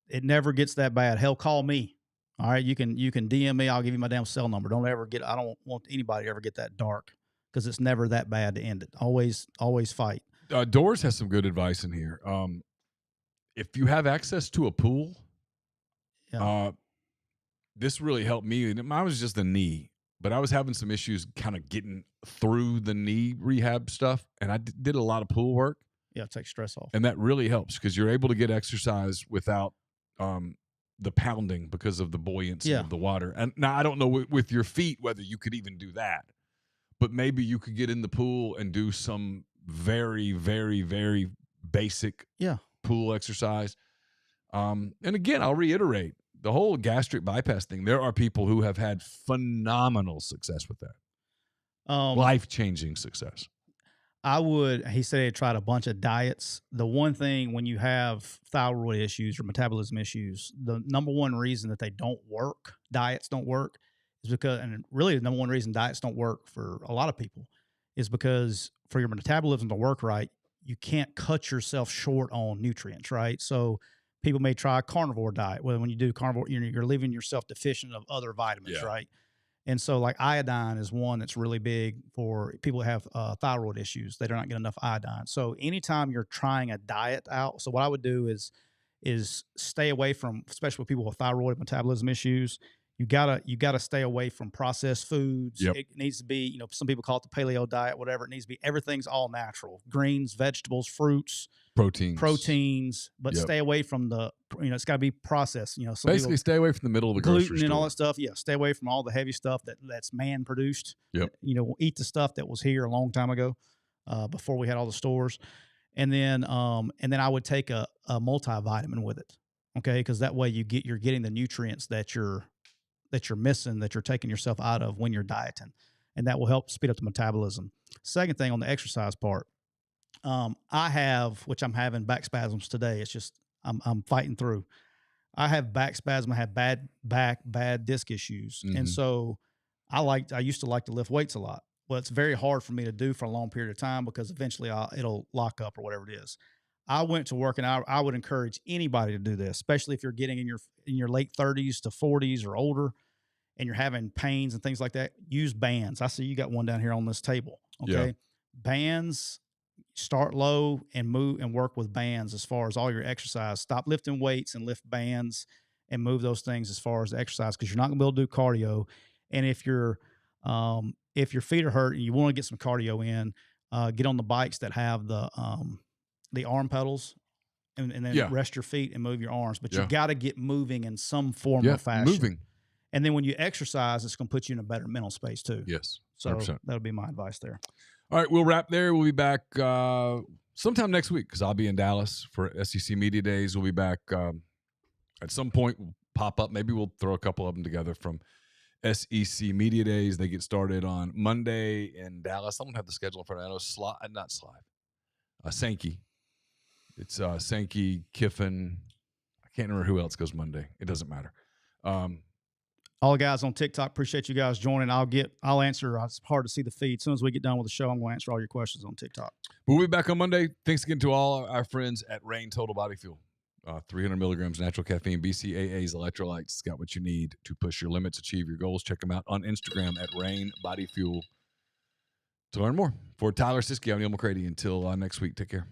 it never gets that bad. Hell, call me. All right, you can DM me. I'll give you my damn cell number. Don't ever get. I don't want anybody to ever get that dark, because it's never that bad to end it. Always fight. Doors has some good advice in here. If you have access to a pool, this really helped me. And mine was just the knee, but I was having some issues kind of getting through the knee rehab stuff, and I did a lot of pool work. Yeah, take stress off, and that really helps because you're able to get exercise without the pounding because of the buoyancy of the water. And now I don't know with your feet whether you could even do that, but maybe you could get in the pool and do some very, very, very basic pool exercise. And again, I'll reiterate the whole gastric bypass thing. There are people who have had phenomenal success with that. Life-changing success. He said he tried a bunch of diets. The one thing when you have thyroid issues or metabolism issues, the number one reason that diets don't work, is because, and really the number one reason diets don't work for a lot of people is because for your metabolism to work right, you can't cut yourself short on nutrients, right? So people may try a carnivore diet. Well, when you do carnivore, you're leaving yourself deficient of other vitamins, right? And so like iodine is one that's really big for people who have thyroid issues. They do not get enough iodine. So anytime you're trying a diet out, so what I would do is stay away from, especially with people with thyroid metabolism issues, you gotta stay away from processed foods. It needs to be, some people call it the paleo diet, whatever. It needs to be, everything's all natural: greens, vegetables, fruits, proteins, but stay away from the, it's got to be processed. Basically stay away from the middle of the grocery gluten store and all that stuff. Yeah, stay away from all the heavy stuff that's man produced. Eat the stuff that was here a long time ago, before we had all the stores. And then I would take a multivitamin with it, okay? Because that way you're getting the nutrients that you're missing, that you're taking yourself out of when you're dieting, and that will help speed up the metabolism. Second thing, on the exercise part, I have, which I'm having back spasms today. It's just I'm fighting through. I have back spasm. I have bad back, bad disc issues, and so I used to like to lift weights a lot. Well, it's very hard for me to do for a long period of time because eventually it'll lock up or whatever it is. I went to work, and I would encourage anybody to do this, especially if you're getting in your late 30s to 40s or older, and you're having pains and things like that. Use bands. I see you got one down here on this table. Okay, bands. Start low and move and work with bands as far as all your exercise. Stop lifting weights and lift bands and move those things as far as exercise, because you're not gonna be able to do cardio. And if your feet are hurt and you want to get some cardio in, get on the bikes that have the arm pedals, and then rest your feet and move your arms. But you got to get moving in some form or fashion. Moving. And then when you exercise, it's going to put you in a better mental space too. Yes. 100%. So that'll be my advice there. All right, we'll wrap there. We'll be back sometime next week because I'll be in Dallas for SEC Media Days. We'll be back at some point. We'll pop up. Maybe we'll throw a couple of them together from SEC Media Days. They get started on Monday in Dallas. I don't have the schedule in front of me. I know Sankey. It's Sankey, Kiffin. I can't remember who else goes Monday. It doesn't matter. All the guys on TikTok, appreciate you guys joining. I'll answer. It's hard to see the feed. As soon as we get done with the show, I'm going to answer all your questions on TikTok. We'll be back on Monday. Thanks again to all our friends at Reign Total Body Fuel. 300 milligrams natural caffeine, BCAAs, electrolytes. It's got what you need to push your limits, achieve your goals. Check them out on Instagram at Reign Body Fuel to learn more. For Tyler Siskey, I'm Neal McCready. Until next week, take care.